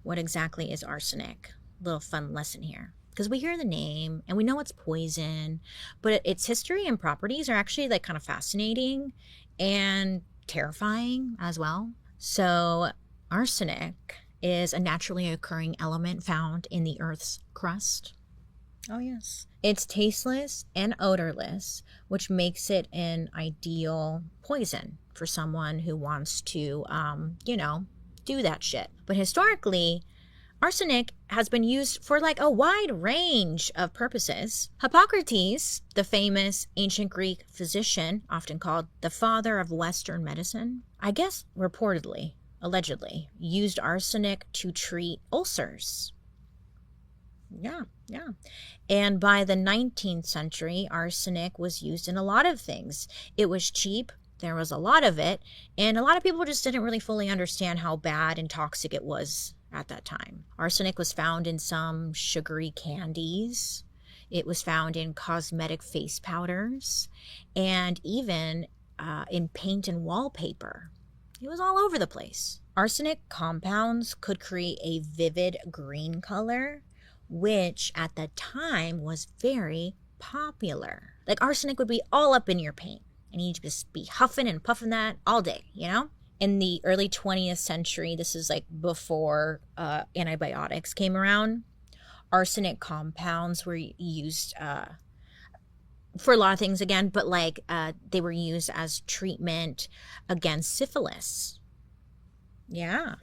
[SPEAKER 1] what exactly is arsenic? Little fun lesson here. Because we hear the name and we know it's poison, but its history and properties are actually kind of fascinating and terrifying as well. So arsenic is a naturally occurring element found in the Earth's crust. Oh yes. It's tasteless and odorless, which makes it an ideal poison for someone who wants to, do that shit. But historically, arsenic has been used for a wide range of purposes. Hippocrates, the famous ancient Greek physician, often called the father of Western medicine, I guess reportedly, allegedly, used arsenic to treat ulcers. Yeah. And by the 19th century, arsenic was used in a lot of things. It was cheap There was a lot of it, and a lot of people just didn't really fully understand how bad and toxic it was at that time. Arsenic was found in some sugary candies. It was found in cosmetic face powders, and even in paint and wallpaper. It was all over the place. Arsenic compounds could create a vivid green color, which at the time was very popular. Like arsenic would be all up in your paint, and you'd just be huffing and puffing that all day, you know? In the early 20th century, this is like before antibiotics came around, arsenic compounds were used for a lot of things again, but like they were used as treatment against syphilis. Yeah.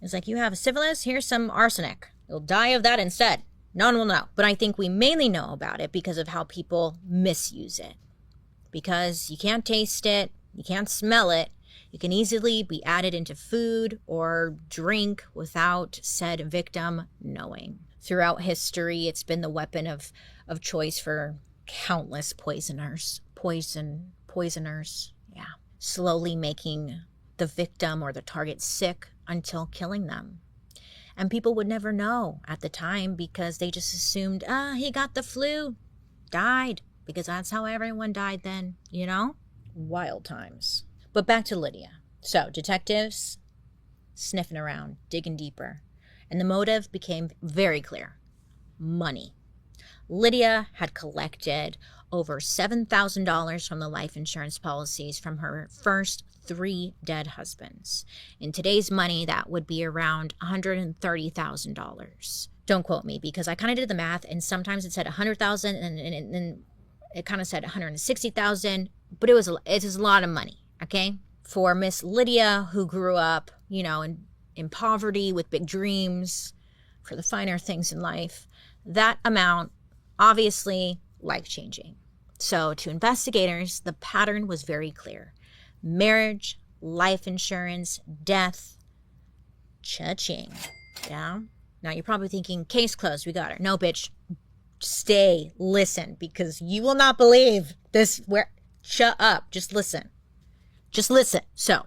[SPEAKER 1] It's like, you have syphilis, here's some arsenic. You'll die of that instead. No one will know. But I think we mainly know about it because of how people misuse it. Because you can't taste it, you can't smell it. It can easily be added into food or drink without said victim knowing. Throughout history, it's been the weapon of choice for countless poisoners. Poisoners, yeah. Slowly making the victim or the target sick until killing them. And people would never know at the time because they just assumed, he got the flu, died. Because that's how everyone died then, you know? Wild times. But back to Lydia. So, detectives sniffing around, digging deeper. And the motive became very clear. Money. Lydia had collected over $7,000 from the life insurance policies from her first 3 dead husbands. In today's money, that would be around $130,000. Don't quote me, because I kind of did the math, and sometimes it said $100,000, and it kind of said $160,000, but it was a lot of money, okay? For Miss Lydia, who grew up, you know, in poverty with big dreams for the finer things in life, that amount, obviously, life-changing. So to investigators, the pattern was very clear. Marriage, life insurance, death, cha-ching, yeah? Now you're probably thinking, case closed, we got her. No, bitch. Stay, listen, because you will not believe this. Shut up, just listen. So,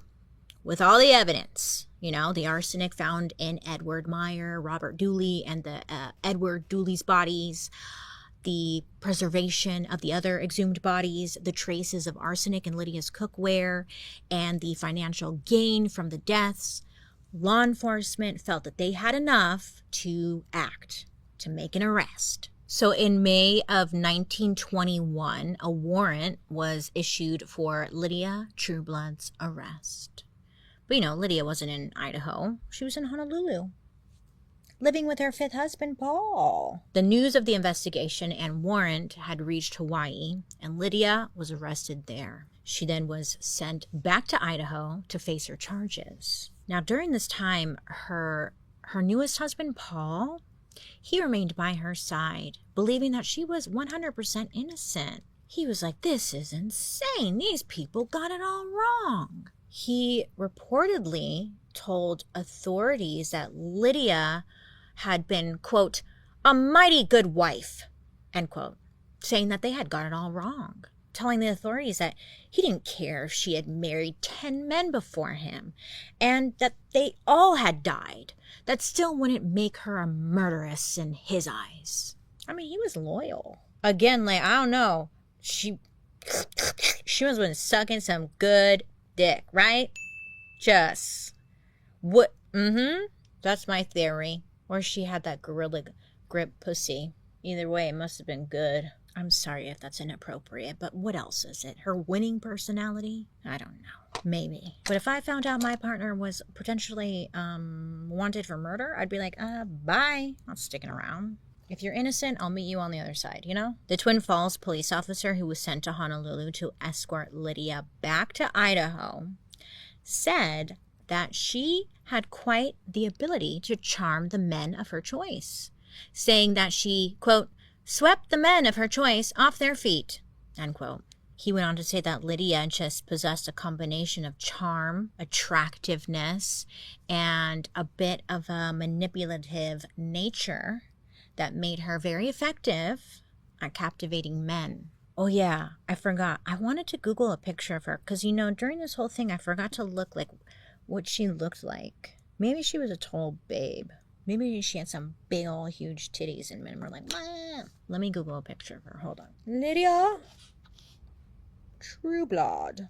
[SPEAKER 1] with all the evidence, you know, the arsenic found in Edward Meyer, Robert Dooley, and the Edward Dooley's bodies, the preservation of the other exhumed bodies, the traces of arsenic in Lydia's cookware, and the financial gain from the deaths, law enforcement felt that they had enough to act, to make an arrest. So in May of 1921, a warrant was issued for Lydia Trueblood's arrest. But you know, Lydia wasn't in Idaho. She was in Honolulu, living with her 5th husband, Paul. The news of the investigation and warrant had reached Hawaii, and Lydia was arrested there. She then was sent back to Idaho to face her charges. Now, during this time, her newest husband, Paul, he remained by her side, believing that she was 100% innocent. He was like, this is insane. These people got it all wrong. He reportedly told authorities that Lydia had been, quote, a mighty good wife, end quote, saying that they had got it all wrong, telling the authorities that he didn't care if she had married 10 men before him and that they all had died. That still wouldn't make her a murderess in his eyes. I mean, he was loyal. Again, like, I don't know. She must have been sucking some good dick, right? Just what? That's my theory. Or she had that gorilla grip pussy. Either way, it must have been good. I'm sorry if that's inappropriate, but what else is it? Her winning personality? I don't know. Maybe. But if I found out my partner was potentially wanted for murder, I'd be like, bye. Not sticking around. If you're innocent, I'll meet you on the other side, you know? The Twin Falls police officer who was sent to Honolulu to escort Lydia back to Idaho said that she had quite the ability to charm the men of her choice, saying that she, quote, swept the men of her choice off their feet, end quote. He went on to say that Lydia just possessed a combination of charm, attractiveness, and a bit of a manipulative nature that made her very effective at captivating men. Oh, yeah, I forgot. I wanted to Google a picture of her because, during this whole thing, I forgot to look like what she looked like. Maybe she was a total babe. Maybe she had some big old huge titties and men were like, "Meh." Let me Google a picture of her. Hold on. Lydia Trueblood.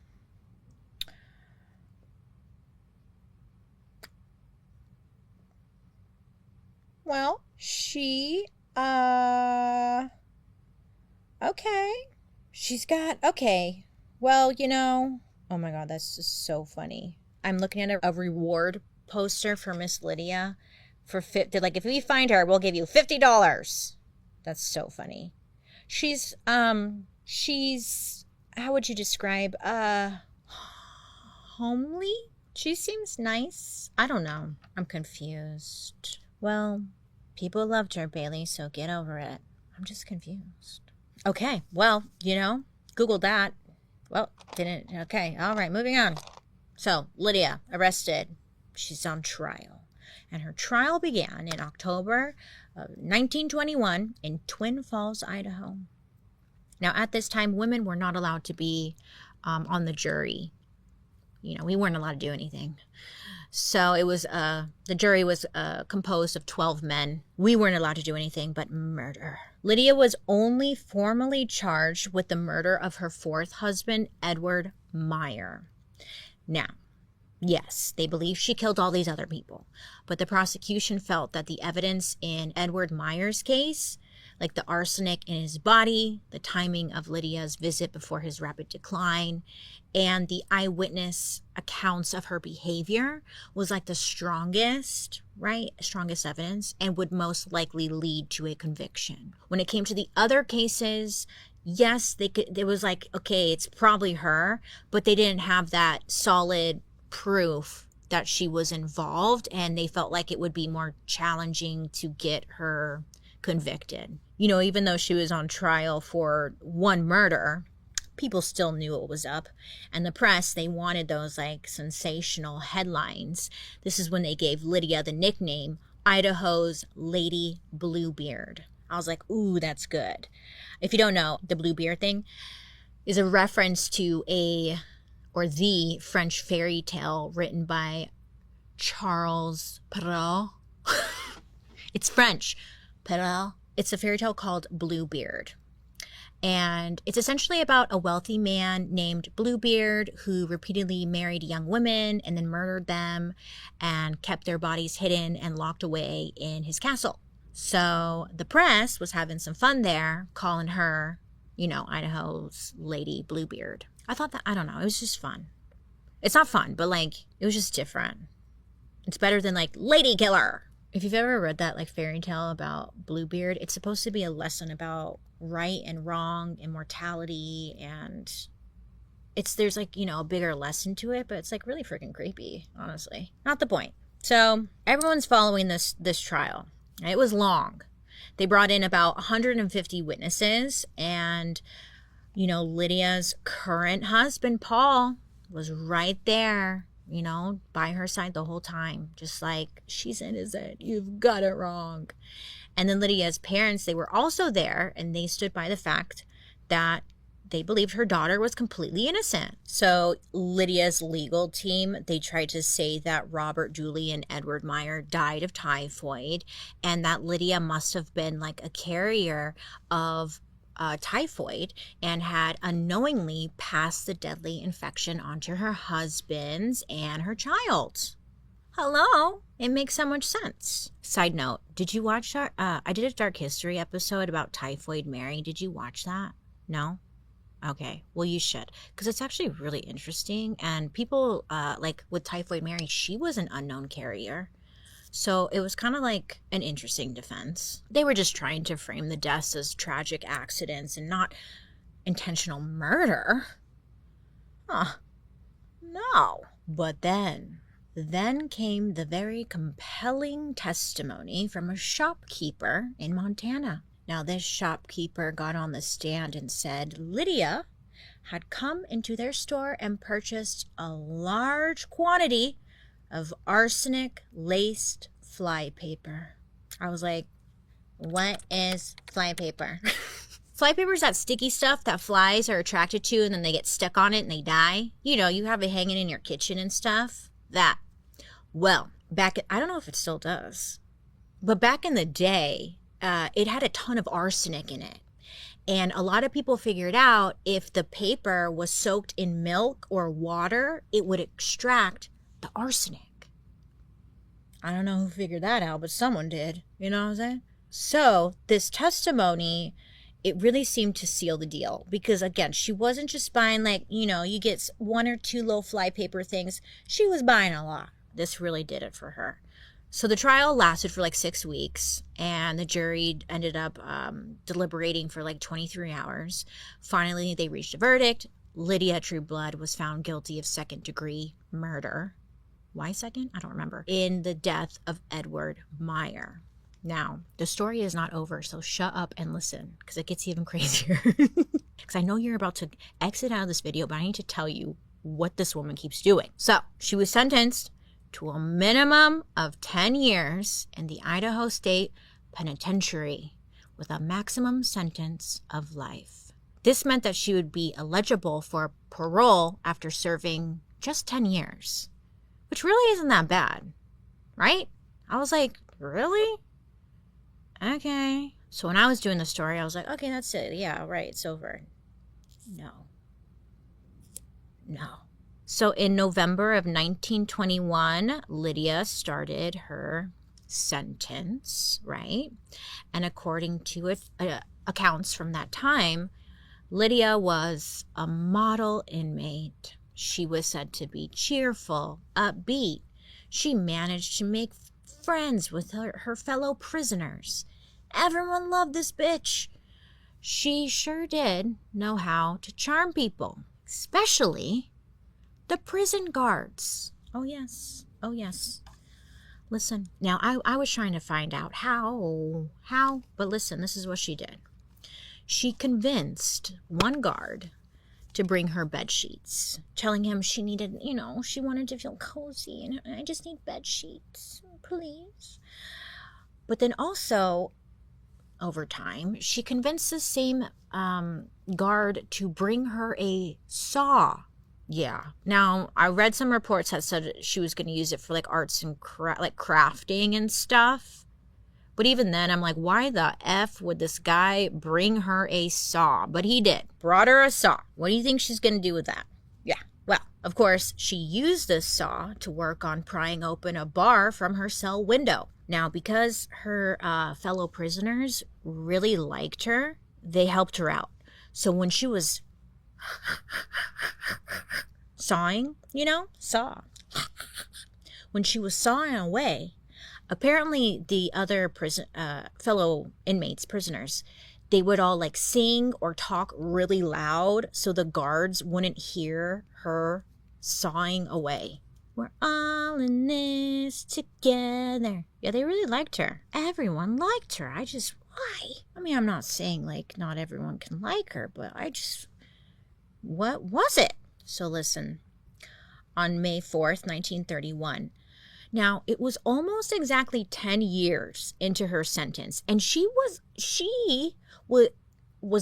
[SPEAKER 1] Well, okay. Okay. Well, oh my God, that's just so funny. I'm looking at a reward poster for Miss Lydia for like, if we find her, we'll give you $50. That's so funny. She's, how would you describe, homely? She seems nice. I don't know. I'm confused. Well, people loved her, Bailey, so get over it. I'm just confused. Okay, well, Googled that. Well, didn't. Okay, all right, moving on. So, Lydia, arrested. She's on trial. And her trial began in October of 1921 in Twin Falls, Idaho. Now, at this time, women were not allowed to be on the jury. We weren't allowed to do anything. So it was, the jury was composed of 12 men. We weren't allowed to do anything but murder. Lydia was only formally charged with the murder of her fourth husband, Edward Meyer. Now, yes, they believe she killed all these other people, but the prosecution felt that the evidence in Edward Meyer's case, like the arsenic in his body, the timing of Lydia's visit before his rapid decline, and the eyewitness accounts of her behavior was like the strongest evidence and would most likely lead to a conviction. When it came to the other cases, yes, it was like, okay, it's probably her, but they didn't have that solid proof that she was involved, and they felt like it would be more challenging to get her convicted. Even though she was on trial for one murder, people still knew what was up. And the press, they wanted those like sensational headlines. This is when they gave Lydia the nickname Idaho's Lady Bluebeard. I was like, ooh, that's good. If you don't know, the Bluebeard thing is a reference to the French fairy tale written by Charles Perrault. It's French. Perrault. It's a fairy tale called Bluebeard. And it's essentially about a wealthy man named Bluebeard who repeatedly married young women and then murdered them and kept their bodies hidden and locked away in his castle. So the press was having some fun there, calling her, Idaho's Lady Bluebeard. I thought that, I don't know, it was just fun. It's not fun, but it was just different. It's better than Lady Killer. If you've ever read that fairy tale about Bluebeard, it's supposed to be a lesson about right and wrong, immortality, and there's a bigger lesson to it, but it's really freaking creepy, honestly. Not the point. So everyone's following this trial. It was long. They brought in about 150 witnesses, and Lydia's current husband, Paul, was right there, by her side the whole time. Just like, she's innocent. You've got it wrong. And then Lydia's parents, they were also there, and they stood by the fact that they believed her daughter was completely innocent. So Lydia's legal team, they tried to say that Robert Dooley and Edward Meyer died of typhoid, and that Lydia must have been a carrier of typhoid and had unknowingly passed the deadly infection onto her husbands and her child. Hello? It makes so much sense. Side note, did you watch I did a Dark History episode about Typhoid Mary. Did you watch that? No? Okay, well, you should, because it's actually really interesting. And people, with Typhoid Mary, she was an unknown carrier. So it was kind of an interesting defense. They were just trying to frame the deaths as tragic accidents and not intentional murder. Huh. No. But then came the very compelling testimony from a shopkeeper in Montana. Now, this shopkeeper got on the stand and said Lydia had come into their store and purchased a large quantity of arsenic-laced flypaper. I was like, what is flypaper? Flypaper is that sticky stuff that flies are attracted to and then they get stuck on it and they die. You know, you have it hanging in your kitchen and stuff. That. Well, I don't know if it still does, but back in the day, it had a ton of arsenic in it. And a lot of people figured out if the paper was soaked in milk or water, it would extract the arsenic. I don't know who figured that out, but someone did. You know what I'm saying? So this testimony, it really seemed to seal the deal. Because again, she wasn't just buying like, you know, you get 1 or 2 little Flypaper things. She was buying a lot. This really did it for her. So the trial lasted for like 6 weeks, and the jury ended up deliberating for like 23 hours. Finally, they reached a verdict. Lydia Trueblood was found guilty of second-degree murder. Why second? I don't remember. In the death of Edward Meyer. Now, the story is not over, so shut up and listen, because it gets even crazier. Because I know you're about to exit out of this video, but I need to tell you what this woman keeps doing. So, she was sentenced to a minimum of 10 years in the Idaho State Penitentiary with a maximum sentence of life. This meant that she would be eligible for parole after serving just 10 years, which really isn't that bad, right? I was like, really? Okay. So when I was doing the story, I was like, okay, that's it. Yeah, right, it's over. No. So in November of 1921, Lydia started her sentence, right? And according to accounts from that time, Lydia was a model inmate. She was said to be cheerful, upbeat. She managed to make friends with her fellow prisoners. Everyone loved this bitch. She sure did know how to charm people, especially the prison guards. Oh, yes. Listen, now I was trying to find out how, but listen, this is what she did. She convinced one guard to bring her bed sheets, telling him she needed, she wanted to feel cozy, and I just need bed sheets, please. But then also, over time, she convinced the same guard to bring her a saw. Yeah. Now, I read some reports that said she was going to use it for like arts and crafting and stuff. But even then, I'm like, why the F would this guy bring her a saw? But he did. Brought her a saw. What do you think she's going to do with that? Yeah. Well, of course, she used this saw to work on prying open a bar from her cell window. Now, because her fellow prisoners really liked her, they helped her out. So when she was sawing, saw. When she was sawing away, apparently the other fellow inmates, prisoners, they would all like sing or talk really loud so the guards wouldn't hear her sawing away. We're all in this together. Yeah, they really liked her. Everyone liked her. Why? I mean, I'm not saying like not everyone can like her, but what was it? So listen, on May 4th, 1931. Now, it was almost exactly 10 years into her sentence, and she was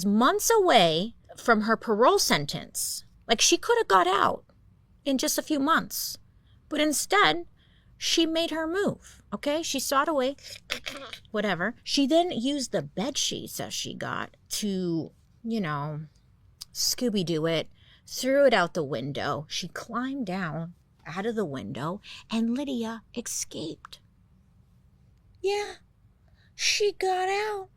[SPEAKER 1] months away from her parole sentence. Like, she could have got out in just a few months. But instead, she made her move, okay? She sawed away, whatever. She then used the bed sheets that she got to, Scooby-Doo it, threw it out the window. She climbed down out of the window, and Lydia escaped. Yeah, she got out,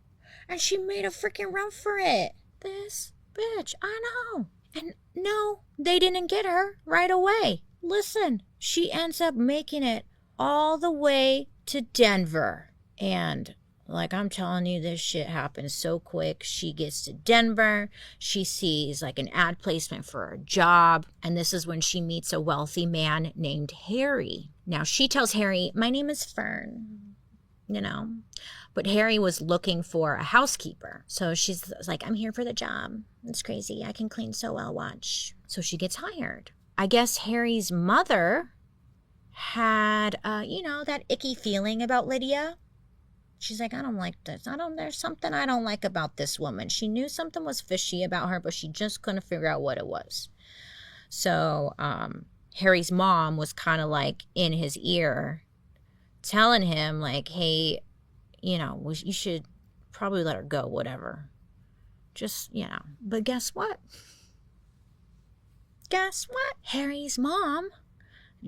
[SPEAKER 1] and she made a freaking run for it. This bitch, I know. And no, they didn't get her right away. Listen, she ends up making it all the way to Denver. And like I'm telling you, this shit happens so quick. She gets to Denver. She sees like an ad placement for a job. And this is when she meets a wealthy man named Harry. Now she tells Harry, my name is Fern, But Harry was looking for a housekeeper. So she's like, I'm here for the job. It's crazy. I can clean so well, watch. So she gets hired. I guess Harry's mother had, that icky feeling about Lydia. She's like, I don't like this. There's something I don't like about this woman. She knew something was fishy about her, but she just couldn't figure out what it was. So Harry's mom was kind of like in his ear telling him like, hey, you should probably let her go, whatever. Just, But guess what? Harry's mom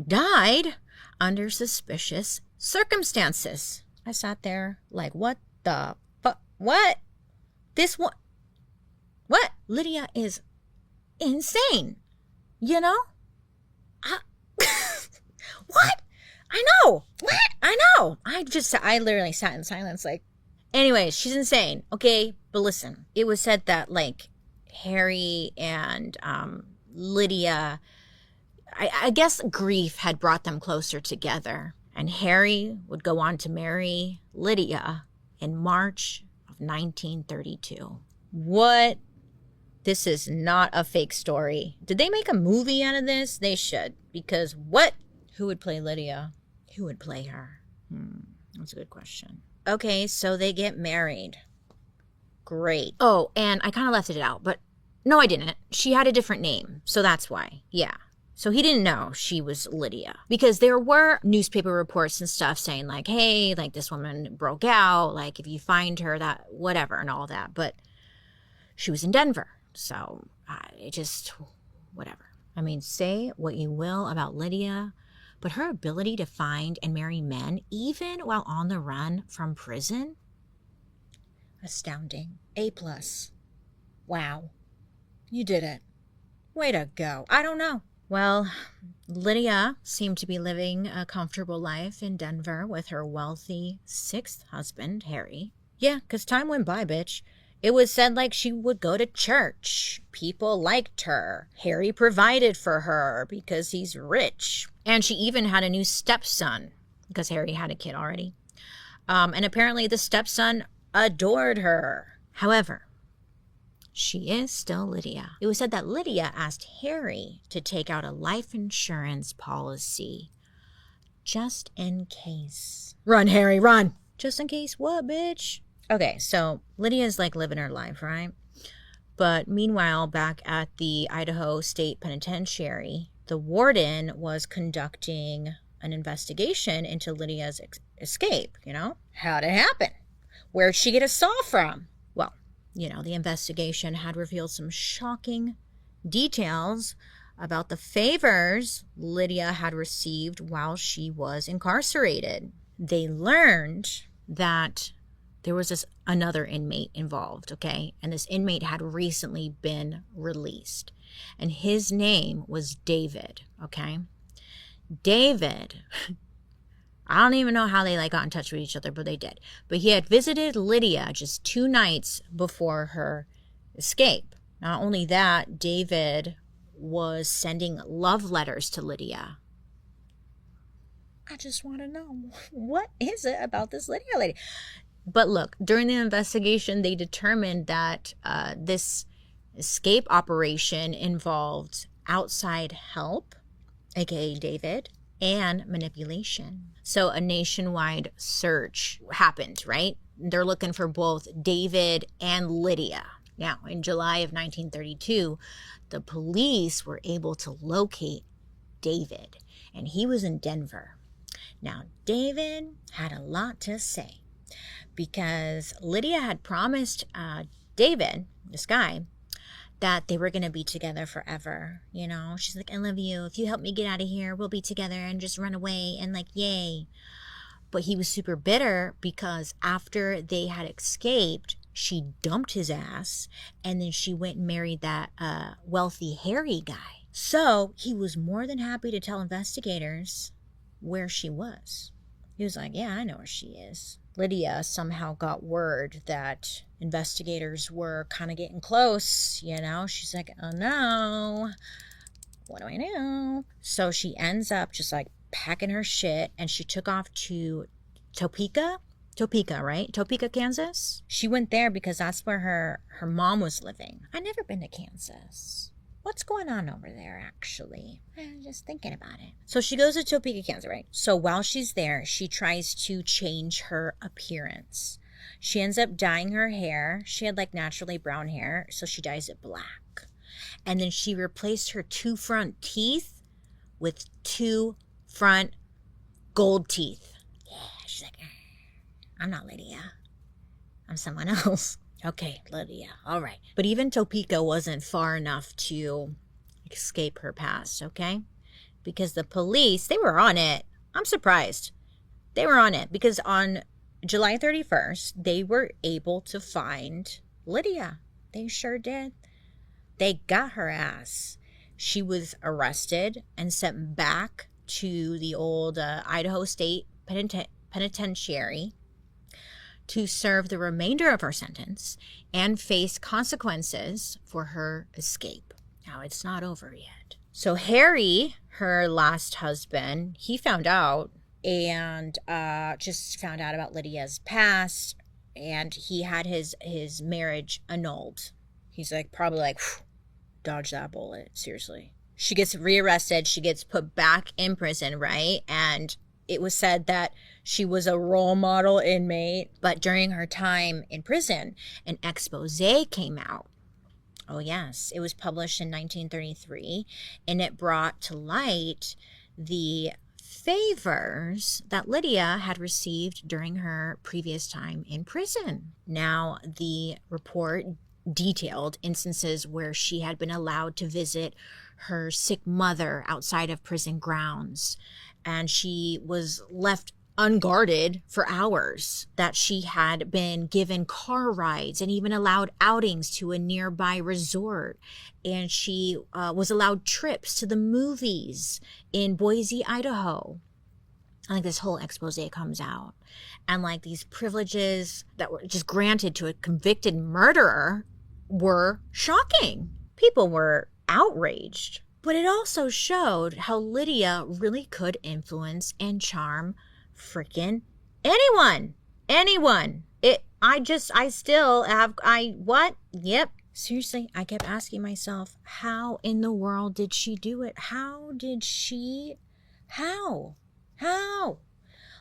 [SPEAKER 1] died under suspicious circumstances. I sat there like, what the fuck? What? This one? What? Lydia is insane. What? I know. What? I know. I literally sat in silence like, anyways, she's insane. Okay. But listen, it was said that like Harry and Lydia, I guess grief had brought them closer together. And Harry would go on to marry Lydia in March of 1932. What? This is not a fake story. Did they make a movie out of this? They should. Because what? Who would play Lydia? Who would play her? That's a good question. Okay, so they get married. Great. Oh, and I kind of left it out, but no, I didn't. She had a different name, so that's why. Yeah. So he didn't know she was Lydia. Because there were newspaper reports and stuff saying like, hey, like this woman broke out, like if you find her, that whatever and all that. But she was in Denver. So it just, whatever. I mean, say what you will about Lydia, but her ability to find and marry men, even while on the run from prison, astounding. A+. Wow. You did it. Way to go. I don't know. Well, Lydia seemed to be living a comfortable life in Denver with her wealthy sixth husband, Harry. Yeah, 'cause time went by, bitch. It was said like she would go to church. People liked her. Harry provided for her because he's rich. And she even had a new stepson because Harry had a kid already. And apparently the stepson adored her. However, she is still Lydia. It was said that Lydia asked Harry to take out a life insurance policy just in case. Run, Harry, run! Just in case what, bitch? Okay, so Lydia's like living her life, right? But meanwhile, back at the Idaho State Penitentiary, the warden was conducting an investigation into Lydia's escape, How'd it happen? Where'd she get a saw from? Well, the investigation had revealed some shocking details about the favors Lydia had received while she was incarcerated. They learned that there was another inmate involved, okay? And this inmate had recently been released. And his name was David, okay? David, I don't even know how they got in touch with each other, but they did. But he had visited Lydia just 2 nights before her escape. Not only that, David was sending love letters to Lydia. I just want to know, what is it about this Lydia lady? But look, during the investigation, they determined that this escape operation involved outside help, aka David, and manipulation. So a nationwide search happened, right? They're looking for both David and Lydia. Now, in July of 1932, the police were able to locate David, and he was in Denver. Now, David had a lot to say, because Lydia had promised David, this guy, that they were going to be together forever. She's like, I love you. If you help me get out of here, we'll be together and just run away and yay. But he was super bitter because after they had escaped, she dumped his ass and then she went and married that wealthy Harry guy. So he was more than happy to tell investigators where she was. He was like, yeah, I know where she is. Lydia somehow got word that investigators were kind of getting close, She's like, oh no, what do I do? So she ends up just packing her shit, and she took off to Topeka, right? Topeka, Kansas. She went there because that's where her mom was living. I've never been to Kansas. What's going on over there, actually? I'm just thinking about it. So she goes to Topeka, Kansas, right? So while she's there, she tries to change her appearance. She ends up dyeing her hair. She had like naturally brown hair, so she dyes it black. And then she replaced her 2 front teeth with 2 front gold teeth. Yeah, she's like, I'm not Lydia. I'm someone else. Okay, Lydia, all right. But even Topeka wasn't far enough to escape her past, okay? Because the police, they were on it. I'm surprised. They were on it because on July 31st, they were able to find Lydia. They sure did. They got her ass. She was arrested and sent back to the old Idaho State Penitentiary to serve the remainder of her sentence and face consequences for her escape. Now, it's not over yet. So Harry, her last husband, he found out and just found out about Lydia's past, and he had his marriage annulled. He's like, probably like, dodge that bullet, seriously. She gets rearrested. She gets put back in prison, right? And it was said that she was a role model inmate, but during her time in prison, an expose came out. Oh, yes. It was published in 1933, and it brought to light the favors that Lydia had received during her previous time in prison. Now, the report detailed instances where she had been allowed to visit her sick mother outside of prison grounds, and she was left unguarded for hours, that she had been given car rides and even allowed outings to a nearby resort, and she was allowed trips to the movies in Boise, Idaho. I think this whole expose comes out, and like these privileges that were just granted to a convicted murderer were shocking. People were outraged. But it also showed how Lydia really could influence and charm freaking anyone. Yep. Seriously, I kept asking myself, how in the world did she do it? How?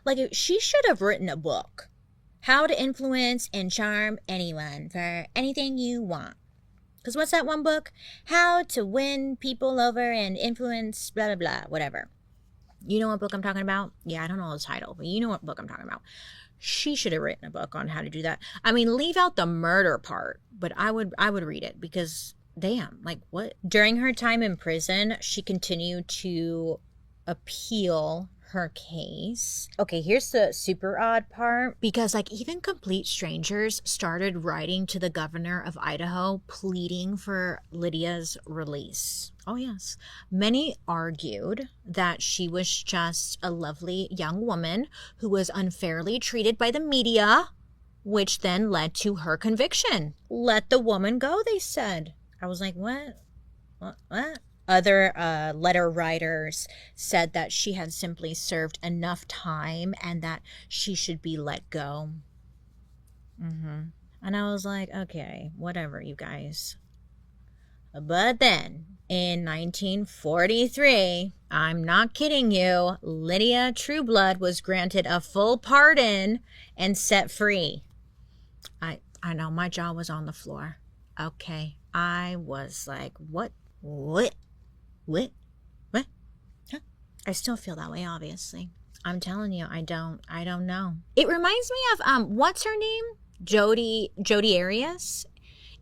[SPEAKER 1] Like, she should have written a book. How to influence and charm anyone for anything you want. Because what's that one book? How to win people over and influence blah, blah, blah, whatever. You know what book I'm talking about? Yeah, I don't know the title, but you know what book I'm talking about. She should have written a book on how to do that. I mean, leave out the murder part, but I would read it because, damn, like what? During her time in prison, she continued to appeal her case. Okay, here's the super odd part, because like even complete strangers started writing to the governor of Idaho pleading for Lydia's release. Oh yes. Many argued that she was just a lovely young woman who was unfairly treated by the media, which then led to her conviction. Let the woman go, they said. I was like, what? Other letter writers said that she had simply served enough time and that she should be let go. And I was like, okay, whatever, you guys. But then, in 1943, I'm not kidding you, Lydia Trueblood was granted a full pardon and set free. I know, my jaw was on the floor. Okay, I was like, what? Huh? I still feel that way, obviously. I'm telling you, I don't know. It reminds me of what's her name? Jodi Arias.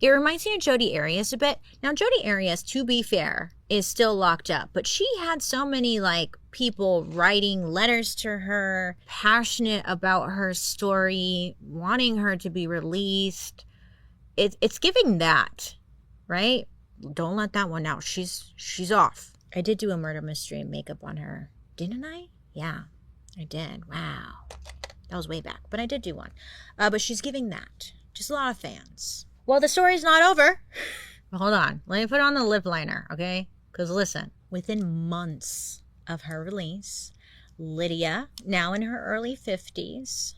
[SPEAKER 1] It reminds me of Jodi Arias a bit. Now, Jodi Arias, to be fair, is still locked up, but she had so many like people writing letters to her, passionate about her story, wanting her to be released. It's giving that, right? Don't let that one out. She's off. I did do a murder mystery and makeup on her, didn't I? Yeah, I did. Wow. That was way back, but I did do one. But she's giving that. Just a lot of fans. Well, the story's not over. Hold on. Let me put on the lip liner, okay? Because listen, within months of her release, Lydia, now in her early 50s,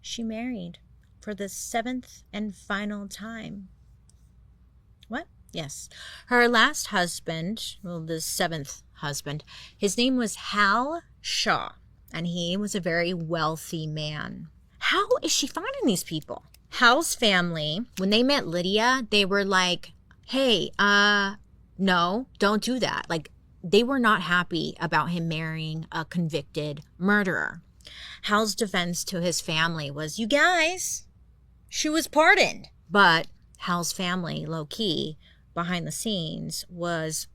[SPEAKER 1] she married for the 7th and final time. What? Yes. Her last husband, well, the seventh husband, his name was Hal Shaw, and he was a very wealthy man. How is she finding these people? Hal's family, when they met Lydia, they were like, hey, no, don't do that. Like, they were not happy about him marrying a convicted murderer. Hal's defense to his family was, you guys, she was pardoned. But Hal's family, low-key, behind the scenes, was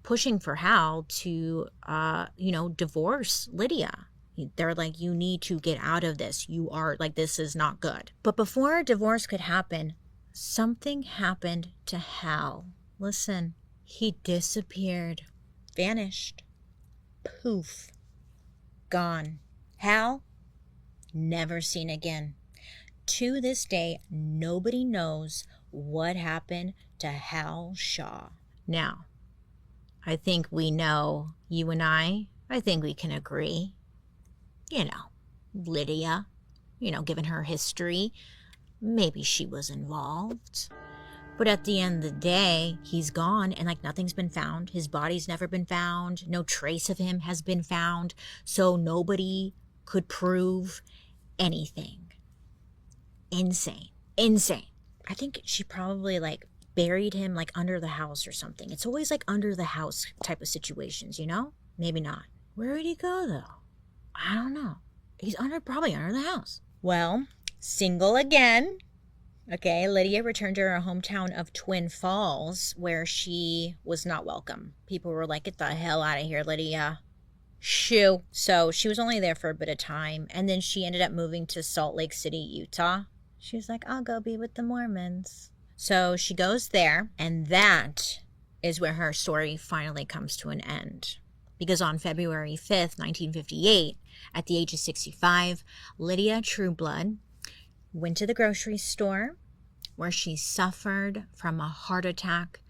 [SPEAKER 1] pushing for Hal to, divorce Lydia. They're like, you need to get out of this. You are, like, this is not good. But before a divorce could happen, something happened to Hal. Listen, he disappeared, vanished, poof, gone. Hal, never seen again. To this day, nobody knows what happened to Hal Shaw. Now, I think we know, you and I think we can agree. Lydia, given her history, maybe she was involved. But at the end of the day, he's gone and like nothing's been found. His body's never been found. No trace of him has been found. So nobody could prove anything. Insane. I think she probably like buried him like under the house or something. It's always like under the house type of situations, Maybe not. Where did he go though? I don't know. He's probably under the house. Well, single again. Okay, Lydia returned to her hometown of Twin Falls, where she was not welcome. People were like, get the hell out of here, Lydia. Shoo. So she was only there for a bit of time, and then she ended up moving to Salt Lake City, Utah. She was like, I'll go be with the Mormons. So she goes there, and that is where her story finally comes to an end. Because on February 5th, 1958, at the age of 65, Lydia Trueblood went to the grocery store where she suffered from a heart attack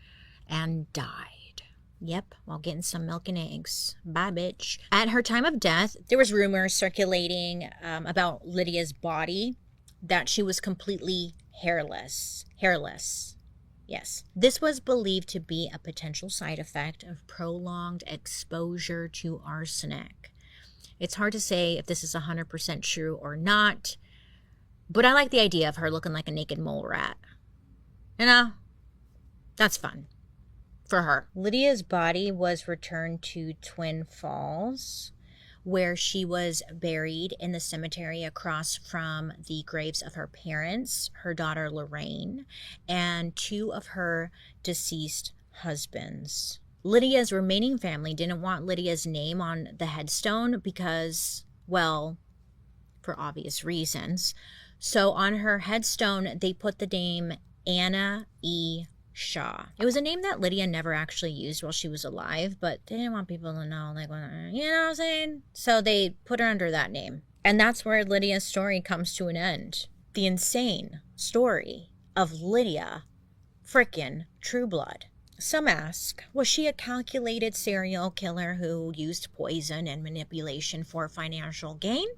[SPEAKER 1] and died. Yep, while getting some milk and eggs. Bye, bitch. At her time of death, there was rumors circulating about Lydia's body that she was completely hairless. Yes. This was believed to be a potential side effect of prolonged exposure to arsenic. It's hard to say if this is 100% true or not, but I like the idea of her looking like a naked mole rat. That's fun for her. Lydia's body was returned to Twin Falls, where she was buried in the cemetery across from the graves of her parents, her daughter Lorraine, and two of her deceased husbands. Lydia's remaining family didn't want Lydia's name on the headstone because, well, for obvious reasons. So on her headstone, they put the name Anna E. Shaw. It was a name that Lydia never actually used while she was alive, but they didn't want people to know, like, you know what I'm saying? So they put her under that name. And that's where Lydia's story comes to an end. The insane story of Lydia frickin' Trueblood. Some ask, was she a calculated serial killer who used poison and manipulation for financial gain?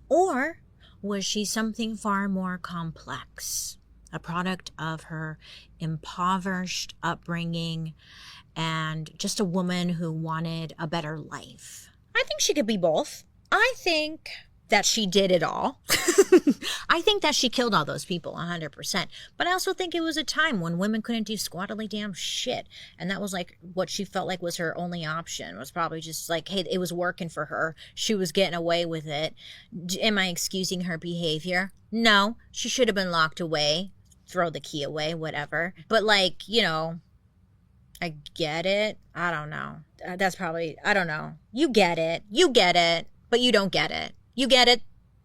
[SPEAKER 1] Or was she something far more complex? A product of her impoverished upbringing and just a woman who wanted a better life. I think she could be both. I think that she did it all. I think that she killed all those people 100%. But I also think it was a time when women couldn't do squattily damn shit. And that was like what she felt like was her only option. It was probably just like, hey, it was working for her. She was getting away with it. Am I excusing her behavior? No, she should have been locked away. Throw the key away, whatever. But like, I get it. I don't know. That's probably, I don't know. You get it, but you don't get it. You get it?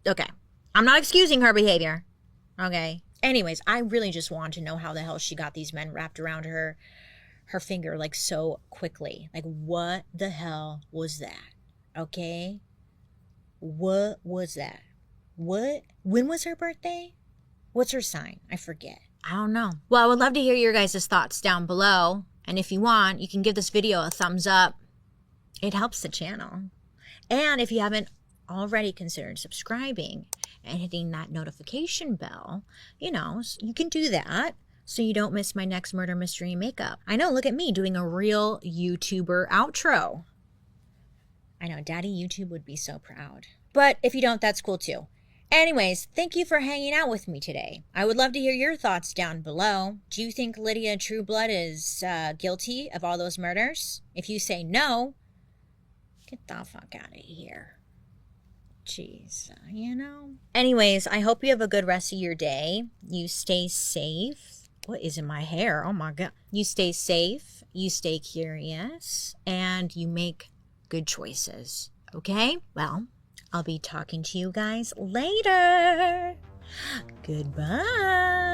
[SPEAKER 1] Okay. I'm not excusing her behavior. Okay. Anyways, I really just want to know how the hell she got these men wrapped around her finger like so quickly. Like, what the hell was that? Okay. What was that? What? When was her birthday? What's her sign? I forget. I don't know. Well, I would love to hear your guys' thoughts down below. And if you want, you can give this video a thumbs up. It helps the channel. And if you haven't already considered subscribing and hitting that notification bell, you can do that so you don't miss my next murder mystery makeup. I know, look at me doing a real YouTuber outro. I know, Daddy YouTube would be so proud. But if you don't, that's cool too. Anyways, thank you for hanging out with me today. I would love to hear your thoughts down below. Do you think Lydia Trueblood is guilty of all those murders? If you say no, get the fuck out of here. Jeez, you know. Anyways, I hope you have a good rest of your day. You stay safe. What is in my hair? Oh my God. You stay safe, you stay curious, and you make good choices. Okay? Well, I'll be talking to you guys later. Goodbye.